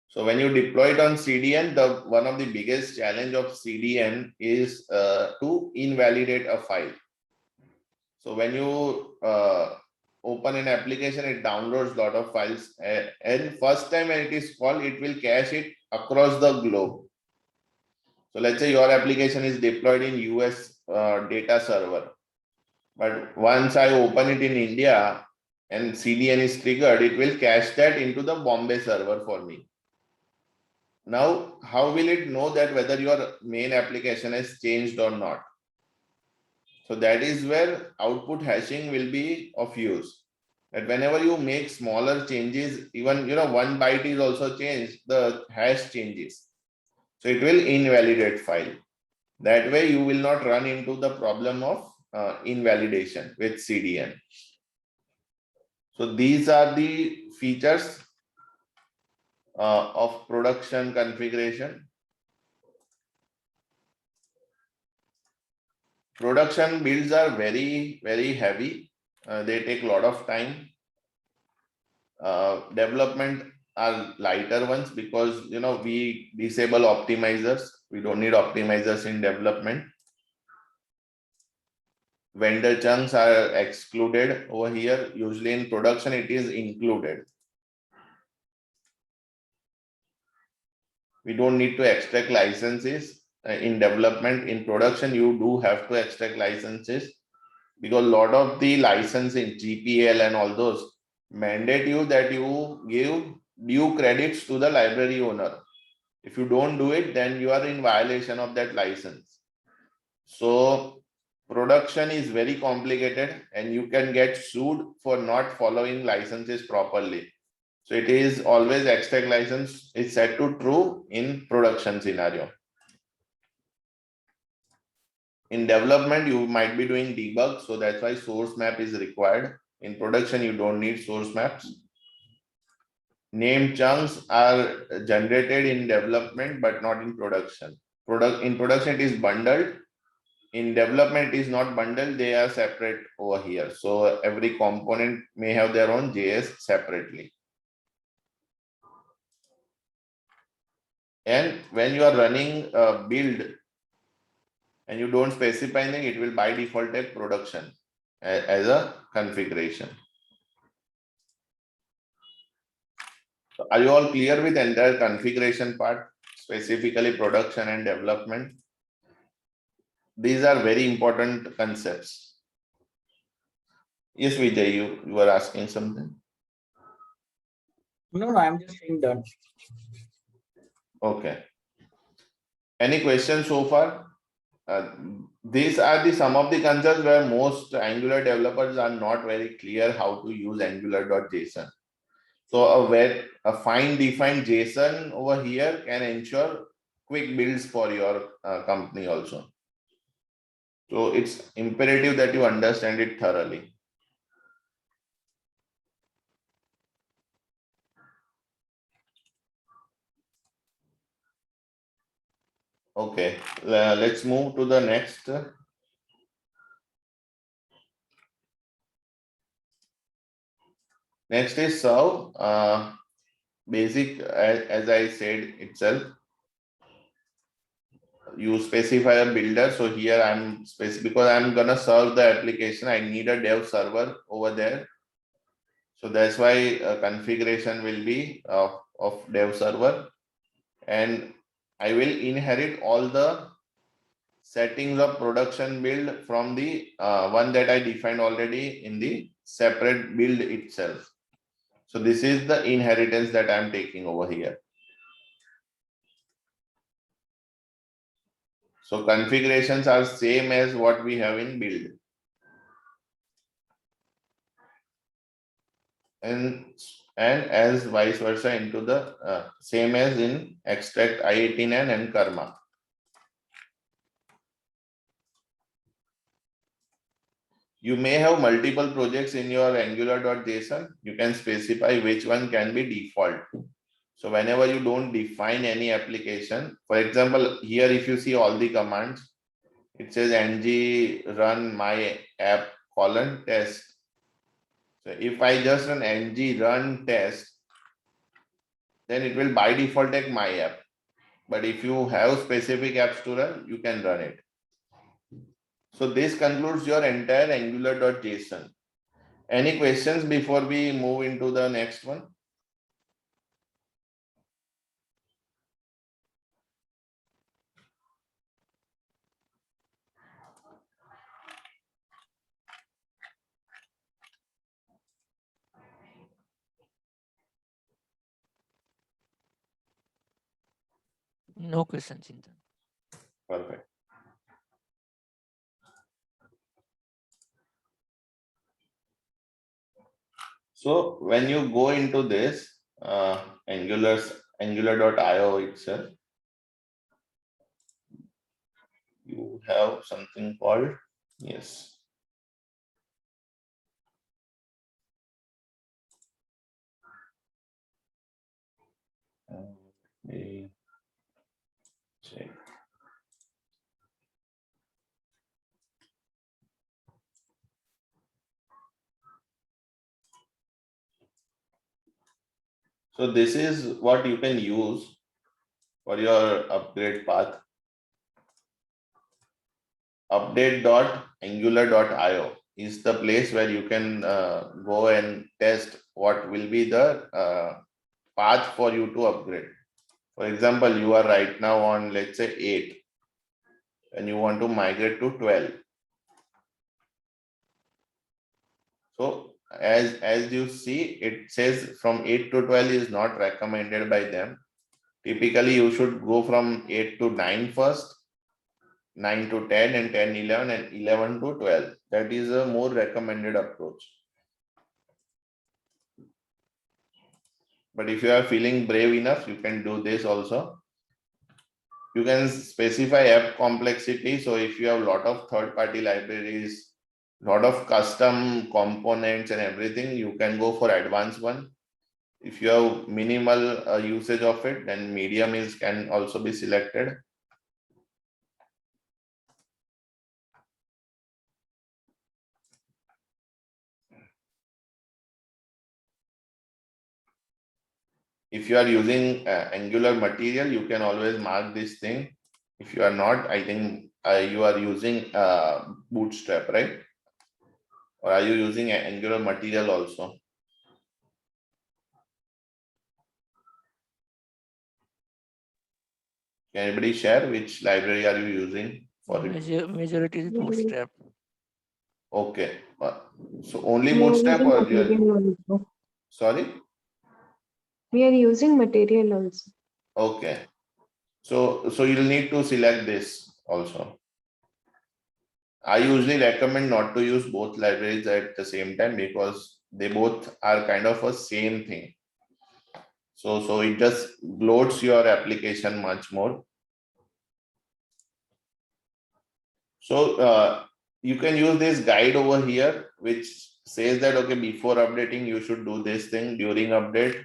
So when you deploy it on CDN, one of the biggest challenge of CDN is to invalidate a file. So when you open an application, it downloads a lot of files, and first time when it is called, it will cache it across the globe. So let's say your application is deployed in US data server, but once I open it in India and CDN is triggered, it will cache that into the Bombay server for me. Now, how will it know that whether your main application has changed or not? So that is where output hashing will be of use. That whenever you make smaller changes, even 1 byte is also changed, the hash changes. So it will invalidate file. That way you will not run into the problem of invalidation with CDN. So these are the features of production configuration. Production builds are very, very heavy. They take a lot of time. Development are lighter ones because we disable optimizers. We don't need optimizers in development. Vendor chunks are excluded over here. Usually in production, it is included. We don't need to extract licenses in development. In production, you do have to extract licenses. because a lot of the licensing, GPL and all those, mandate you that you give due credits to the library owner. If you don't do it, then you are in violation of that license. So production is very complicated and you can get sued for not following licenses properly. So it is always extract license is set to true in production scenario. In development, you might be doing debug, so that's why source map is required. In production, you don't need source maps. Name chunks are generated in development, but not in production. In production, it is bundled. In development, it is not bundled, they are separate over here. So every component may have their own JS separately. And when you are running a build and you don't specify anything, it will by default take production as a configuration. So are you all clear with the entire configuration part, specifically production and development? These are very important concepts. Yes, Vijay, you were asking something. No, I'm just saying done. Okay. Any questions so far? These are some of the concerns where most Angular developers are not very clear how to use angular.json. So a fine defined JSON over here can ensure quick builds for your company also. So it's imperative that you understand it thoroughly. Okay, let's move to the next. Next is serve. Basic, as I said itself, you specify a builder. So here I'm because I'm gonna serve the application, I need a dev server over there. So that's why a configuration will be of dev server, and I will inherit all the settings of production build from the one that I defined already in the separate build itself. So this is the inheritance that I'm taking over here. So configurations are same as what we have in build. And as vice versa into the same as in extract I18N and Karma. You may have multiple projects in your angular.json. You can specify which one can be default. So whenever you don't define any application, for example, here if you see all the commands, it says ng run my app :test. So if I just run ng run test, then it will by default take my app. But if you have specific apps to run, you can run it. So this concludes your entire angular.json. Any questions before we move into the next one? No question, Chintan. Perfect. So when you go into this angular.io itself, you have something called, yes. Let me check. So this is what you can use for your upgrade path. Update.angular.io is the place where you can go and test what will be the path for you to upgrade. For example, you are right now on, let's say 8 and you want to migrate to 12. So as you see, it says from 8 to 12 is not recommended by them. Typically, you should go from 8 to 9 first, 9 to 10, and 10, 11, and 11 to 12. That is a more recommended approach. But if you are feeling brave enough, you can do this also. You can specify app complexity. So if you have a lot of third-party libraries, lot of custom components and everything, you can go for advanced one. If you have minimal usage of it, then medium can also be selected. If you are using Angular material, you can always mark this thing. If you are not, I think you are using Bootstrap, right? Or are you using Angular material also? Can anybody share which library are you using for it? Majority is Bootstrap. Okay. So only We are Bootstrap using or you are, material also. sorry? We are using material also. Okay. So you'll need to select this also. I usually recommend not to use both libraries at the same time because they both are kind of a same thing. So it just loads your application much more. So you can use this guide over here, which says that, okay, before updating, you should do this thing during update.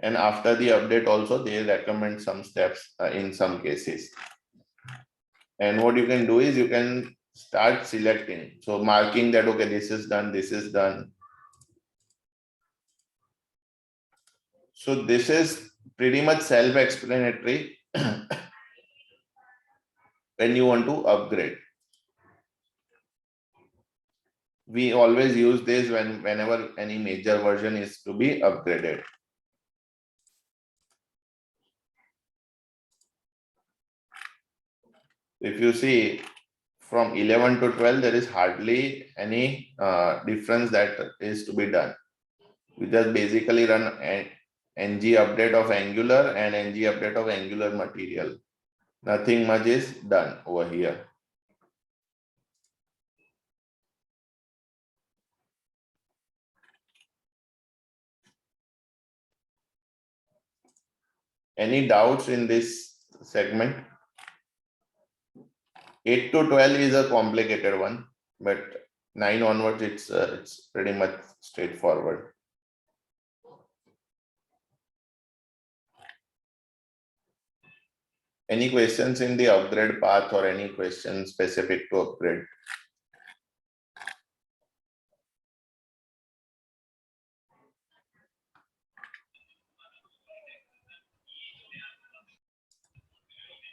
And after the update also, they recommend some steps in some cases. And what you can do is you can start selecting. So marking that, okay, this is done, this is done. So this is pretty much self-explanatory when you want to upgrade. We always use this whenever any major version is to be upgraded. If you see from 11 to 12, there is hardly any difference that is to be done. We just basically run an ng update of Angular and ng update of Angular material. Nothing much is done over here. Any doubts in this segment? 8 to 12 is a complicated one, but 9 onwards, it's pretty much straightforward. Any questions in the upgrade path or any questions specific to upgrade?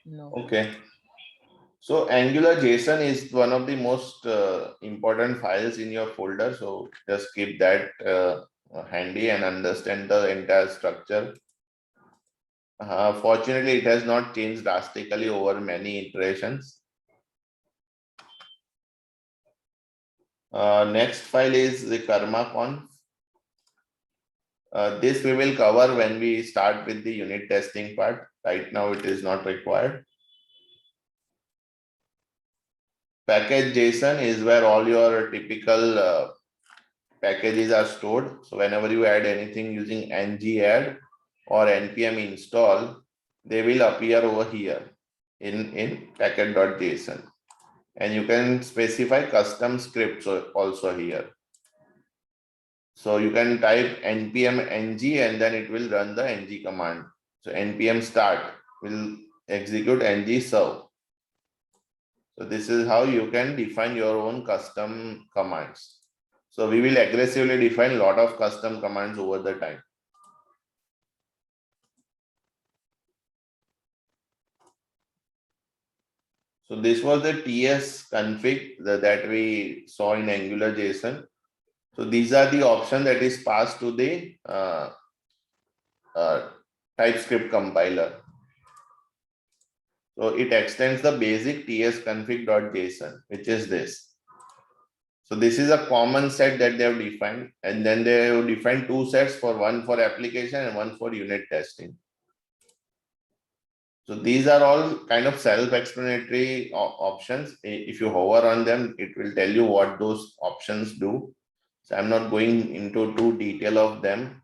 No. Okay. So Angular JSON is one of the most important files in your folder. So just keep that handy and understand the entire structure. Fortunately, it has not changed drastically over many iterations. Next file is the karma.conf. This we will cover when we start with the unit testing part. Right now, it is not required. Package JSON is where all your typical packages are stored. So whenever you add anything using ng-add or npm install, they will appear over here in package.json. And you can specify custom scripts also here. So you can type npm ng and then it will run the ng command. So npm start will execute ng serve. So this is how you can define your own custom commands. So we will aggressively define a lot of custom commands over the time. So this was the TS config that we saw in Angular JSON. So these are the options that is passed to the TypeScript compiler. So it extends the basic tsconfig.json, which is this. So this is a common set that they have defined, and then they have defined two sets, for one for application and one for unit testing. So these are all kind of self-explanatory options. If you hover on them, it will tell you what those options do. So I'm not going into too detail of them.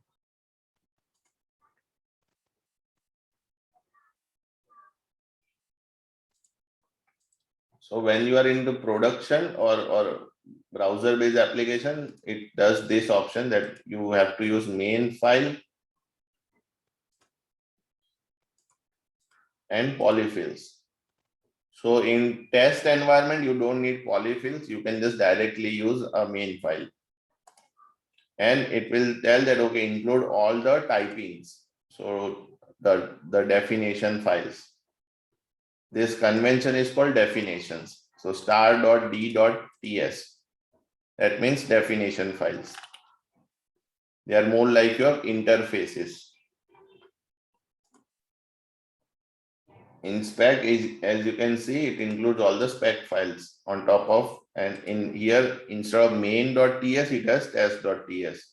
So when you are into production or browser-based application, it does this option that you have to use main file and polyfills. So in test environment, you don't need polyfills. You can just directly use a main file. And it will tell that, okay, include all the typings. So the definition files. This convention is called definitions. So star.d.ts. That means definition files. They are more like your interfaces. In spec, as you can see, it includes all the spec files on top of, and in here, instead of main.ts, it has test.ts.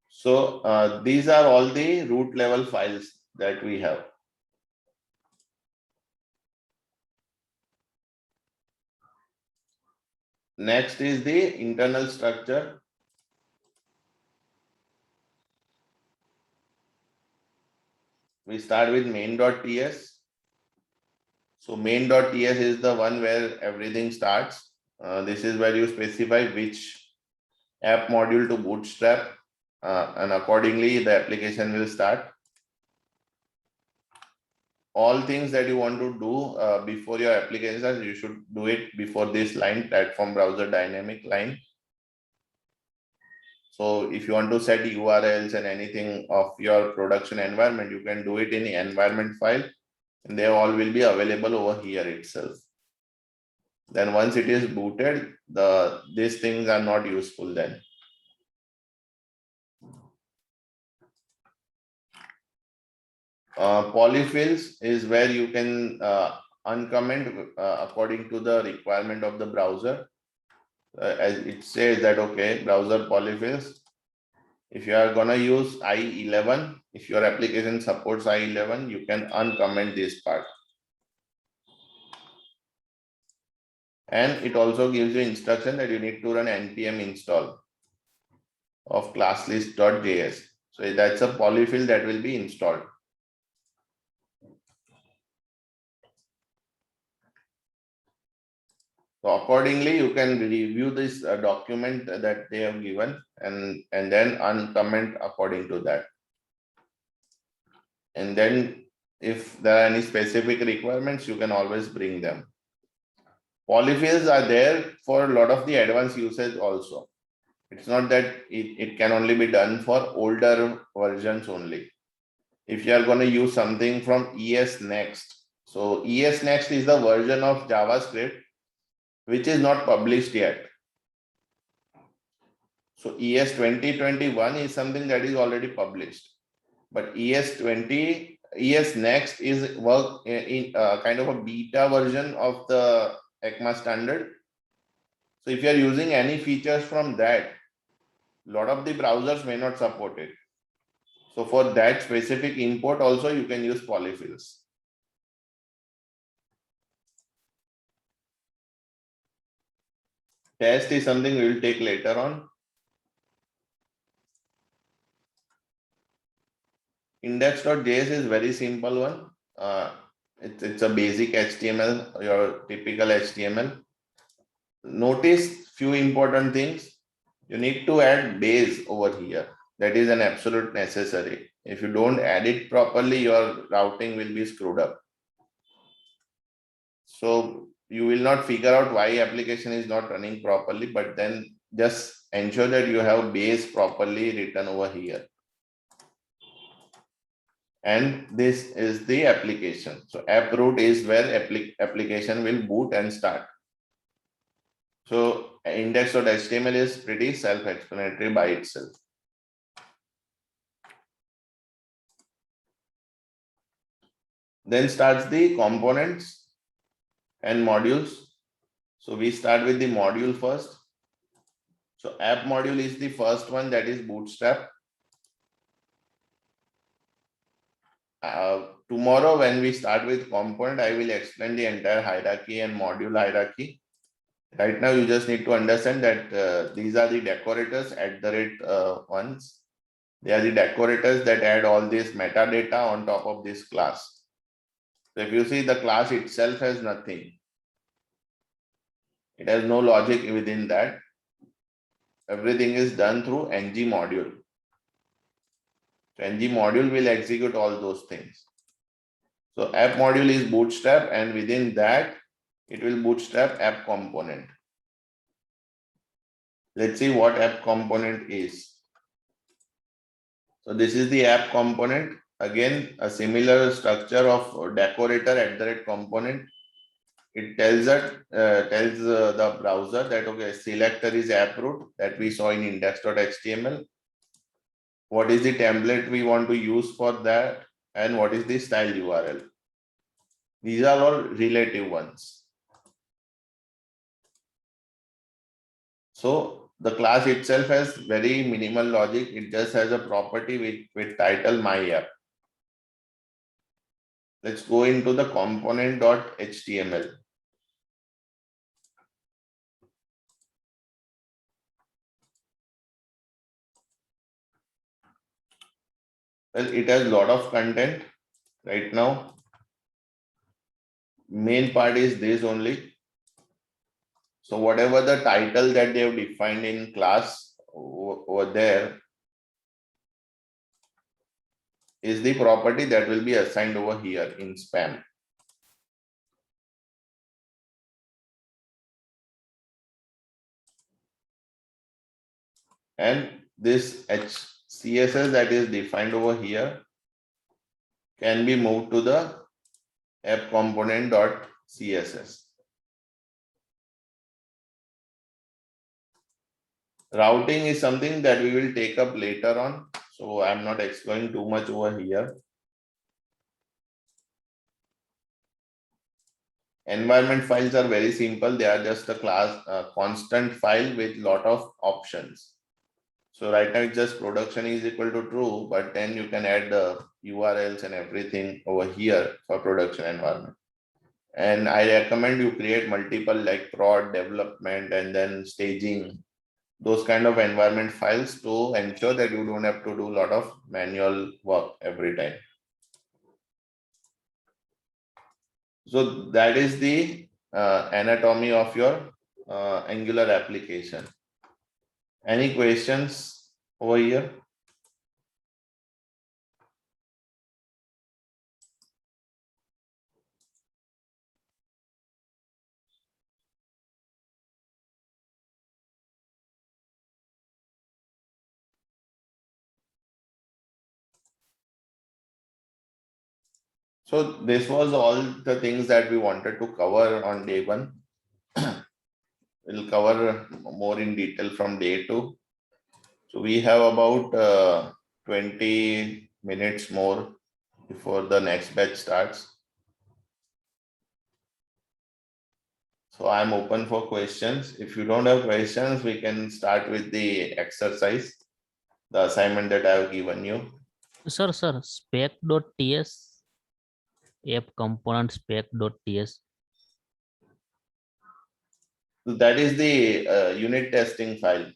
So these are all the root level files that we have. Next is the internal structure. We start with main.ts. So main.ts is the one where everything starts. This is where you specify which app module to bootstrap, and accordingly the application will start. All things that you want to do before your application, you should do it before this line, platform browser dynamic line. So if you want to set URLs and anything of your production environment, you can do it in the environment file, and they all will be available over here itself. Then once it is booted, these things are not useful then. Polyfills is where you can uncomment according to the requirement of the browser. As it says that, okay, browser polyfills. If you are gonna use I11, if your application supports I11, you can uncomment this part. And it also gives you instruction that you need to run npm install of classlist.js. So that's a polyfill that will be installed. So accordingly, you can review this document that they have given and then uncomment according to that. And then if there are any specific requirements, you can always bring them. Polyfills are there for a lot of the advanced usage also. It's not that it can only be done for older versions only. If you are going to use something from ES Next. So ES Next is the version of JavaScript which is not published yet. So ES 2021 is something that is already published, but ES Next is work in kind of a beta version of the ECMA standard. So if you are using any features from that, a lot of the browsers may not support it. So for that specific import also, you can use polyfills. Test is something we will take later on. Index.js is very simple one. It's a basic HTML, your typical HTML. Notice few important things. You need to add base over here. That is an absolute necessary. If you don't add it properly, your routing will be screwed up. So you will not figure out why application is not running properly, but then just ensure that you have base properly written over here. And this is the application. So app root is where application will boot and start. So index.html is pretty self-explanatory by itself. Then starts the components. and modules. So we start with the module first. So app module is the first one, that is Bootstrap. Tomorrow when we start with component, I will explain the entire hierarchy and module hierarchy. Right now you just need to understand that these are the decorators ones. They are the decorators that add all this metadata on top of this class. So if you see, the class itself has nothing. It has no logic within that. Everything is done through ng module. So ng module will execute all those things. So app module is Bootstrap, and within that, it will bootstrap app component. Let's see what app component is. So this is the app component. Again, a similar structure of decorator @component. It tells the browser that, okay, selector is app root that we saw in index.html. What is the template we want to use for that, and what is the style URL. These are all relative ones. So the class itself has very minimal logic. It just has a property with title MyApp. Let's go into the component.html. Well, it has a lot of content right now. Main part is this only. So whatever the title that they have defined in class over there is the property that will be assigned over here in spam. And this CSS that is defined over here can be moved to the app component.css. Routing is something that we will take up later on, so I'm not exploring too much over here. Environment files are very simple. They are just a constant file with lot of options. So right now it's just production is equal to true, but then you can add the URLs and everything over here for production environment. And I recommend you create multiple like prod, development, and then staging, those kind of environment files to ensure that you don't have to do a lot of manual work every time. So that is the anatomy of your Angular application. Any questions over here? So this was all the things that we wanted to cover on day one. We'll cover more in detail from day two. So we have about 20 minutes more before the next batch starts. So I'm open for questions. If you don't have questions, we can start with the exercise, the assignment that I have given you. Sir, spec.ts, app component spec.ts. So that is the unit testing file.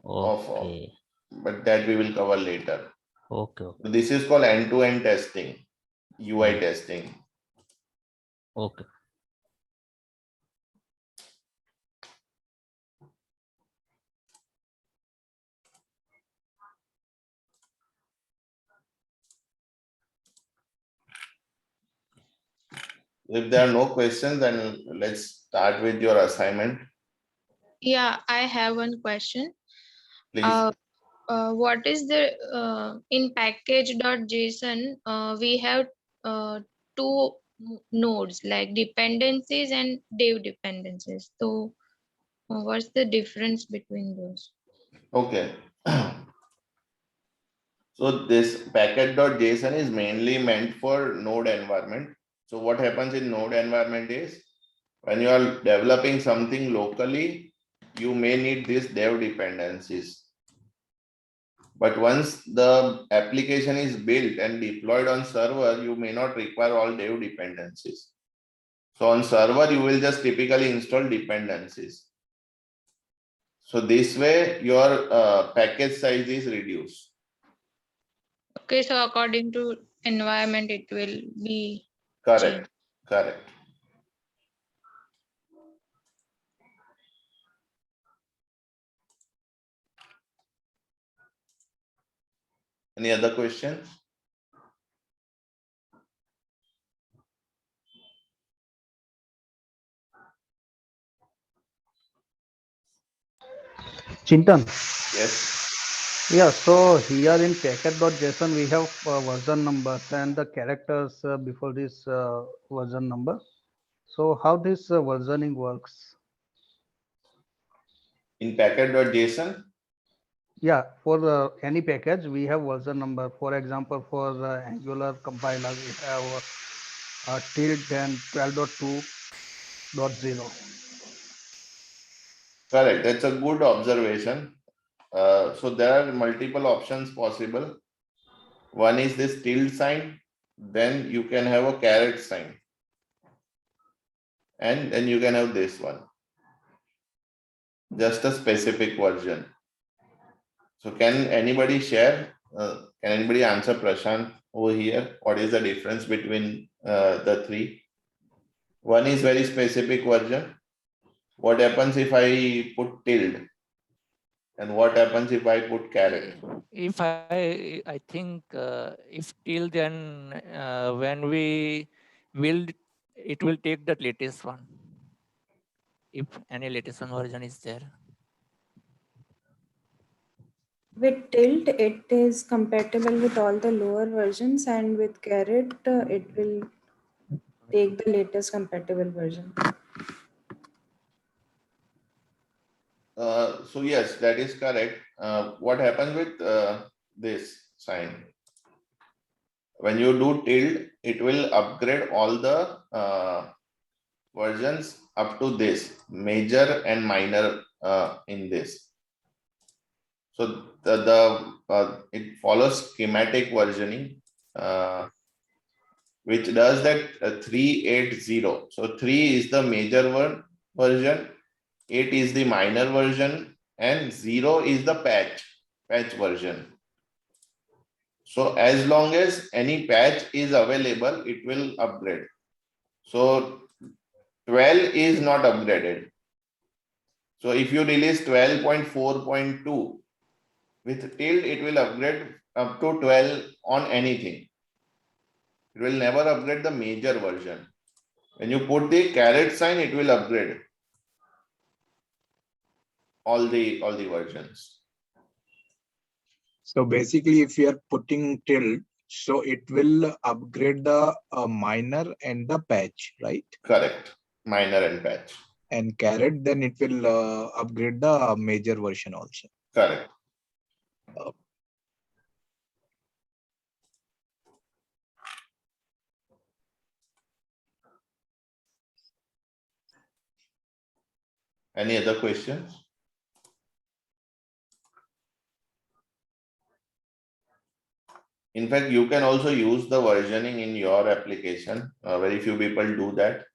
Okay. But that we will cover later. Okay. So this is called end-to-end testing, UI testing. Okay. If there are no questions, then let's start with your assignment. Yeah, I have one question. Please. What is the in package.json? We have two nodes like dependencies and dev dependencies. So, what's the difference between those? Okay. So this package.json is mainly meant for node environment. So what happens in node environment is When you are developing something locally, you may need these dev dependencies. But once the application is built and deployed on server, you may not require all dev dependencies. So on server, you will just typically install dependencies. So this way, your package size is reduced. Okay, so according to environment, it will be Correct. changed. Correct. Any other questions? Chintan. Yes. Yeah, so here in packet.json we have version numbers and the characters before this version number. So how this versioning works? In packet.json? Yeah, for any package we have version number. For example, for the Angular compiler we have tilde and 12.2.0. Correct. That's a good observation. So there are multiple options possible. One is this tilde sign, then you can have a caret sign, and then you can have this one, just a specific version. So can anybody share? Can anybody answer Prashant over here? What is the difference between the three? One is very specific version. What happens if I put tilde? And what happens if I put caret? If I think if till then when we build, it will take the latest one. If any latest one version is there. With tilt, it is compatible with all the lower versions, and with caret, it will take the latest compatible version. So yes, that is correct. What happens with this sign? When you do tilde, it will upgrade all the versions up to this, major and minor in this. So it follows schematic versioning, which does that 380. So 3 is the major version, 8 is the minor version, and 0 is the patch version. So as long as any patch is available, it will upgrade. So 12 is not upgraded. So if you release 12.4.2 with tilde, it will upgrade up to 12 on anything. It will never upgrade the major version. When you put the caret sign, it will upgrade all the versions. So basically, if you are putting tilde, so it will upgrade the minor and the patch, right? Correct. Minor and patch. And caret, then it will upgrade the major version also. Correct. Any other questions? In fact, you can also use the versioning in your application. Very few people do that.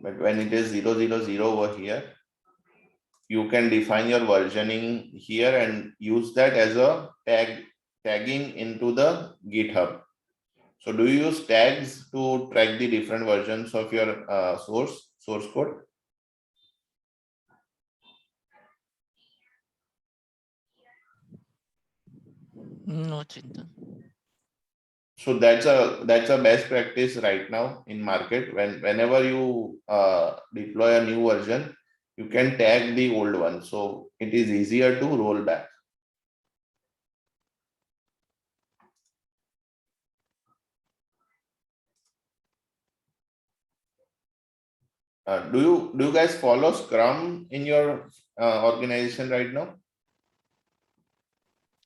But when it is 000 over here, you can define your versioning here and use that as a tagging into the GitHub. So do you use tags to track the different versions of your source code? No, Chintan. So that's a best practice right now in market. Whenever you deploy a new version, you can tag the old one. So it is easier to roll back. Do you guys follow Scrum in your organization right now?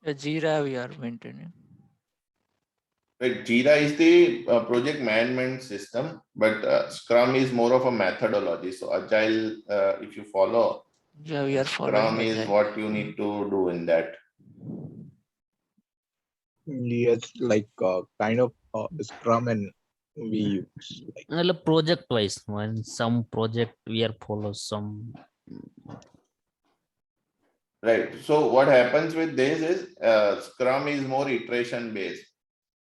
Jira we are maintaining. Right, Jira is the project management system, but Scrum is more of a methodology. So Agile, if you follow, Yeah, we are following Scrum is Agile. what you need to do in that. Yes, like kind of Scrum and we use like Well, project wise, when some project we are follow some. Right. So what happens with this is Scrum is more iteration based.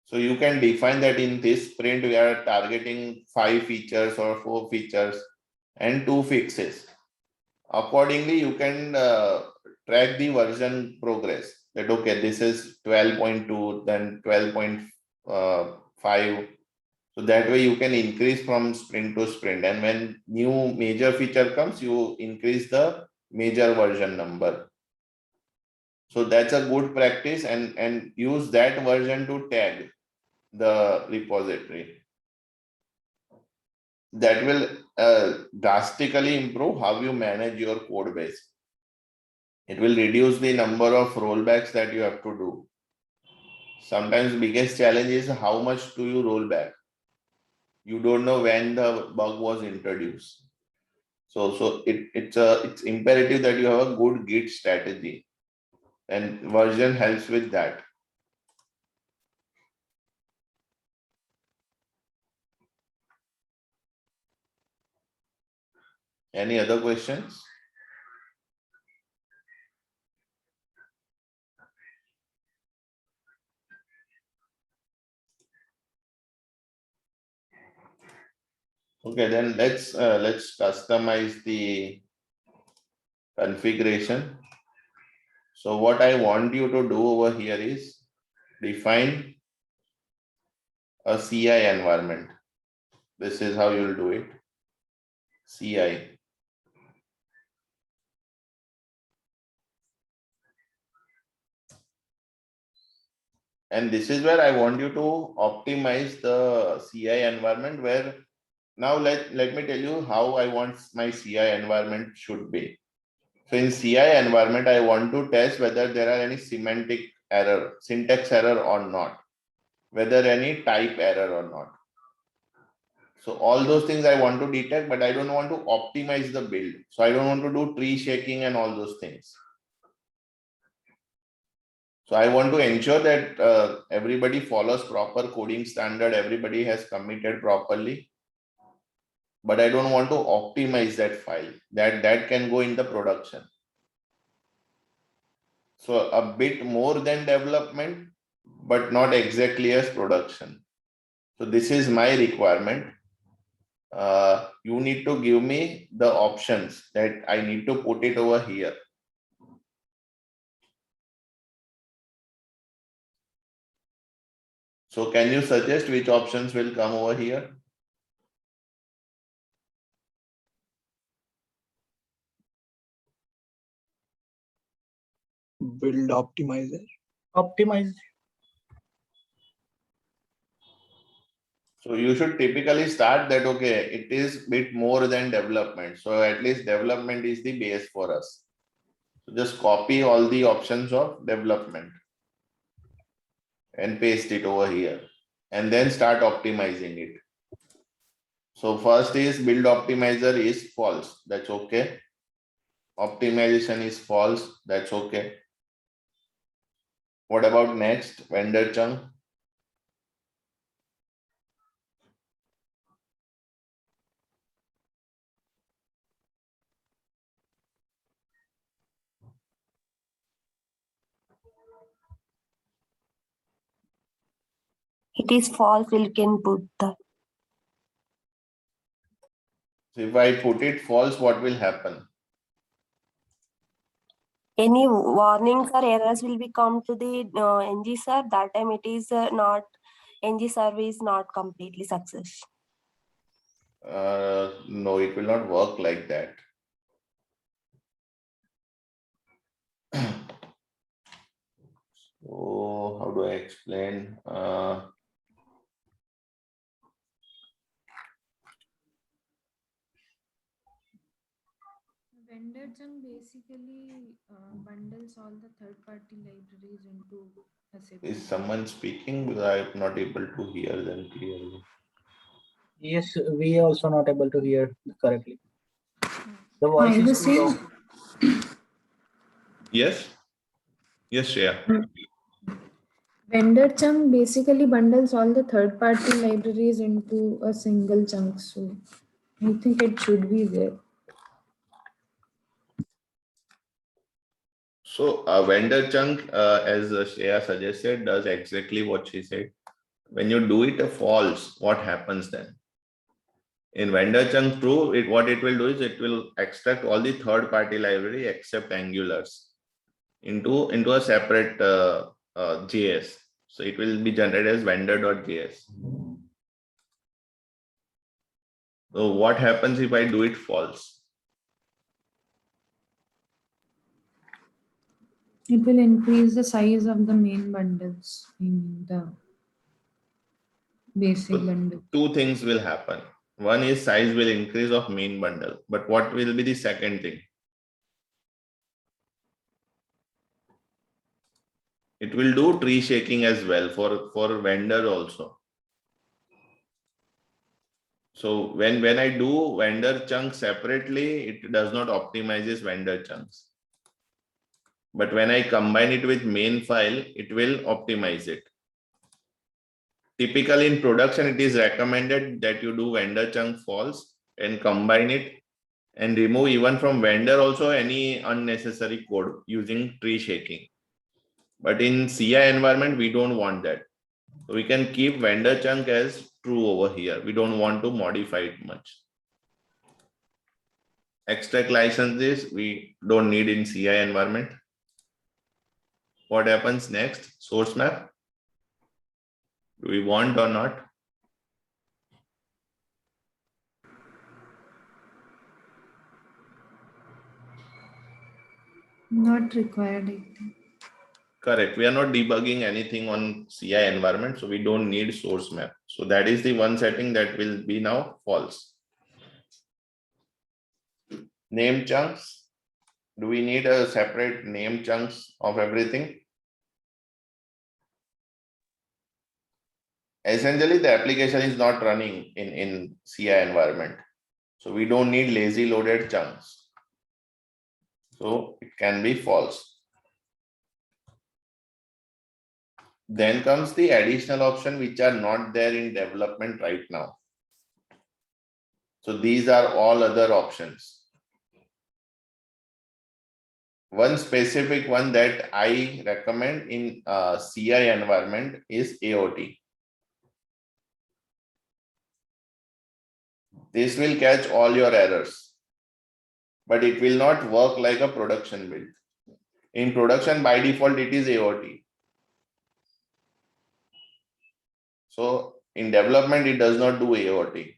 So you can define that in this sprint we are targeting 5 features or 4 features and 2 fixes. Accordingly, you can track the version progress. That okay, this is 12.2, then 12.5. So that way you can increase from sprint to sprint. And when new major feature comes, you increase the major version number. So that's a good practice, and use that version to tag the repository. That will drastically improve how you manage your code base. It will reduce the number of rollbacks that you have to do. Sometimes biggest challenge is how much do you roll back? You don't know when the bug was introduced. So it's imperative that you have a good Git strategy, and version helps with that. Any other questions? Okay, then let's customize the configuration. So what I want you to do over here is define a CI environment. This is how you'll do it. CI. And this is where I want you to optimize the CI environment, where now let me tell you how I want my CI environment should be. So in CI environment, I want to test whether there are any syntax error or not, whether any type error or not. So all those things I want to detect, but I don't want to optimize the build. So I don't want to do tree shaking and all those things. So I want to ensure that everybody follows proper coding standard, everybody has committed properly, but I don't want to optimize that file. That can go in the production. So a bit more than development, but not exactly as production. So this is my requirement. You need to give me the options that I need to put it over here. So can you suggest which options will come over here? build optimizer. Optimize. So you should typically start that, okay, it is bit more than development. So at least development is the base for us. So just copy all the options of development and paste it over here, and then start optimizing it. So first is build optimizer is false. That's okay. Optimization is false. That's okay. What about next? Vendor chunk. It is false, we can put that. So if I put it false, what will happen? Any warnings or errors will be come to the NG serve. That time it is not, NG serve is not completely success. No, it will not work like that. So how do I explain? Vendor chunk basically bundles all the third-party libraries into a separate. Is someone speaking? Because I'm not able to hear them clearly. Yes, we are also not able to hear correctly. The voice is This too low. is Yes? Yes, Shreya. vendor chunk basically bundles all the third-party libraries into a single chunk. So I think it should be there. So a vendor chunk, as Shreya suggested, does exactly what she said. When you do it a false, what happens then? In vendor chunk true, what it will do is it will extract all the third-party library except Angulars into a separate JS. So it will be generated as vendor.js. So what happens if I do it false? It will increase the size of the main bundles in the basic bundle. Two things will happen. One is size will increase of main bundle, but what will be the second thing? It will do tree shaking as well for vendor also. So when I do vendor chunks separately, it does not optimizes vendor chunks. But when I combine it with main file, it will optimize it. Typically in production, it is recommended that you do vendor chunk false and combine it and remove even from vendor also any unnecessary code using tree shaking. But in CI environment, we don't want that. So we can keep vendor chunk as true over here. We don't want to modify it much. Extract licenses, we don't need in CI environment. What happens next? Source map. Do we want or not? Not required, I think. Correct. We are not debugging anything on CI environment, so we don't need source map. So that is the one setting that will be now false. Name chunks. Do we need a separate name chunks of everything? Essentially, the application is not running in CI environment. So we don't need lazy loaded chunks. So it can be false. Then comes the additional option which are not there in development right now. So these are all other options. One specific one that I recommend in CI environment is AOT. This will catch all your errors, but it will not work like a production build. In production, by default, it is AOT. So in development, it does not do AOT.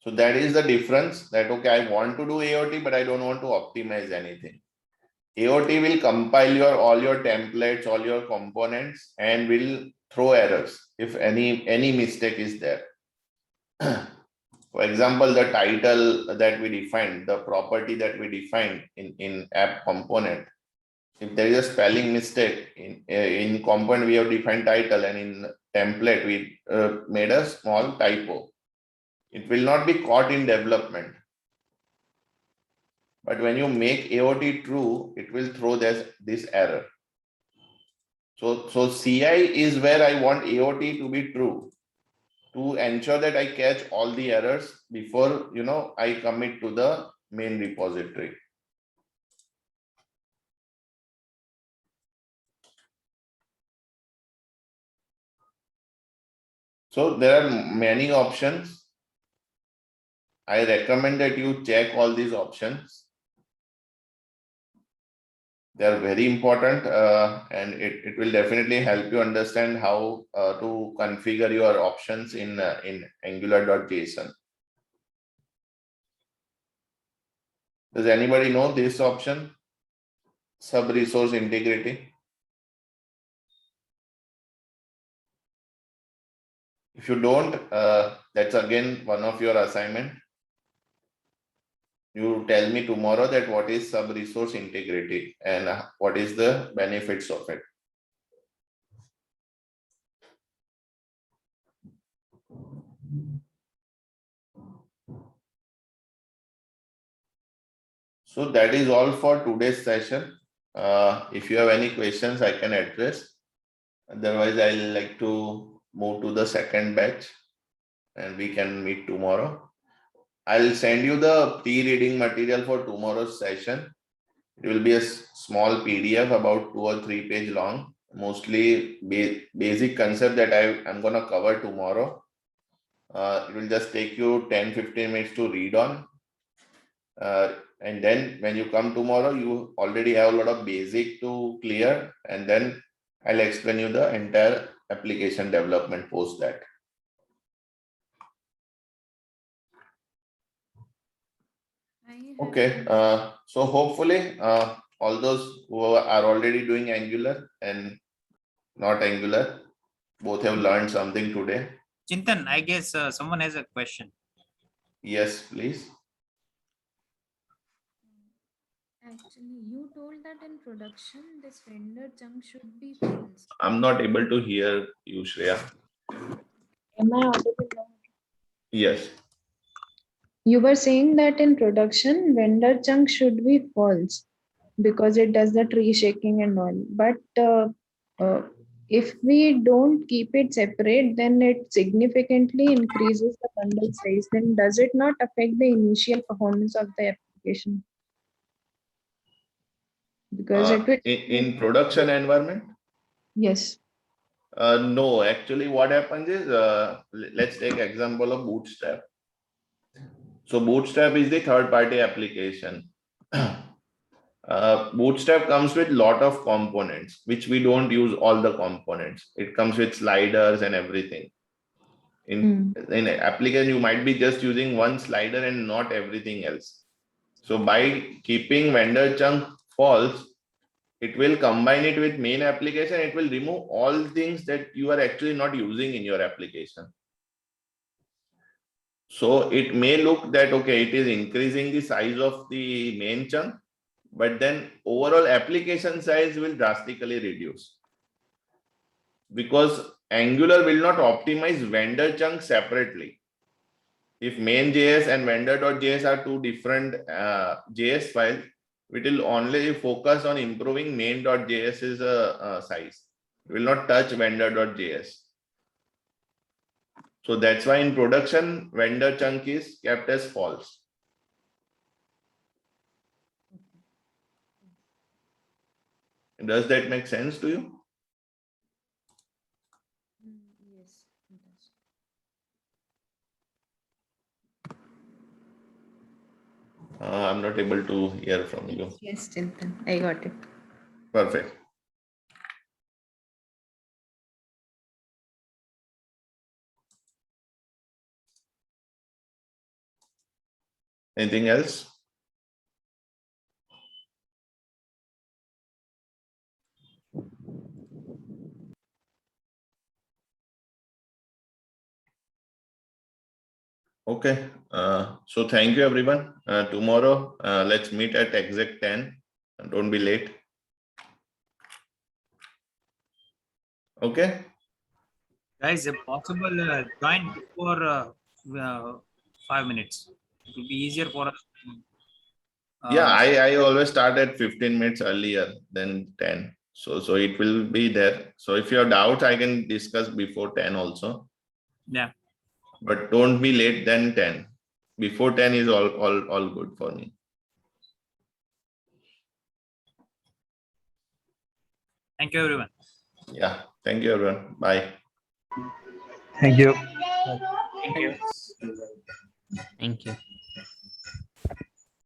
So that is the difference that, okay, I want to do AOT, but I don't want to optimize anything. AOT will compile all your templates, all your components, and will throw errors if any mistake is there. For example, the title that we defined, the property that we defined in app component, if there is a spelling mistake in component, we have defined title, and in template, we made a small typo. It will not be caught in development. But when you make AOT true, it will throw this error. So CI is where I want AOT to be true, to ensure that I catch all the errors before I commit to the main repository. So there are many options. I recommend that you check all these options. They are very important, and it will definitely help you understand how to configure your options in Angular.json. Does anybody know this option? Sub-resource integrity. If you don't, that's again one of your assignment. you tell me tomorrow that what is sub-resource integrity and what is the benefits of it. So that is all for today's session. If you have any questions, I can address. Otherwise, I'll like to move to the second batch and we can meet tomorrow. I'll send you the pre-reading material for tomorrow's session. It will be a small PDF about 2 or 3 page long, mostly basic concept that I'm gonna cover tomorrow. It will just take you 10-15 minutes to read on. And then when you come tomorrow, you already have a lot of basic to clear, and then I'll explain you the entire application development post that. Okay, so hopefully all those who are already doing Angular and not Angular, both have learned something today. Chintan, I guess someone has a question. Yes, please. Actually, you told that in production, this vendor chunk should be false. I'm not able to hear you, Shreya. Am I audible now? Yes. You were saying that in production, vendor chunk should be false because it does the tree shaking and all. But if we don't keep it separate, then it significantly increases the bundle size. Then does it not affect the initial performance of the application? Because it will. In production environment? Yes. No, actually what happens is, let's take example of Bootstrap. So Bootstrap is the third party application. Bootstrap comes with lot of components, which we don't use all the components. It comes with sliders and everything. In an application, you might be just using one slider and not everything else. So by keeping vendor chunk false, it will combine it with main application. It will remove all things that you are actually not using in your application. So it may look that, okay, it is increasing the size of the main chunk, but then overall application size will drastically reduce. Because Angular will not optimize vendor chunk separately. If main.js and vendor.js are two different JS files, it will only focus on improving main.js's size. It will not touch vendor.js. So that's why in production, vendor chunk is kept as false. Does that make sense to you? Yes, it does. I'm not able to hear from you. Yes, Chintan, I got it. Perfect. Anything else? Okay, so thank you everyone. Tomorrow, let's meet at exact 10. Don't be late. Okay. Guys, if possible, join before 5 minutes. It will be easier for us. Yeah, I always start at 15 minutes earlier than 10. So it will be there. So if you have doubts, I can discuss before 10 also. Yeah. But don't be late than 10. Before 10 is all good for me. Thank you, everyone. Yeah, thank you everyone. Bye. Thank you. Thank you. Thank you.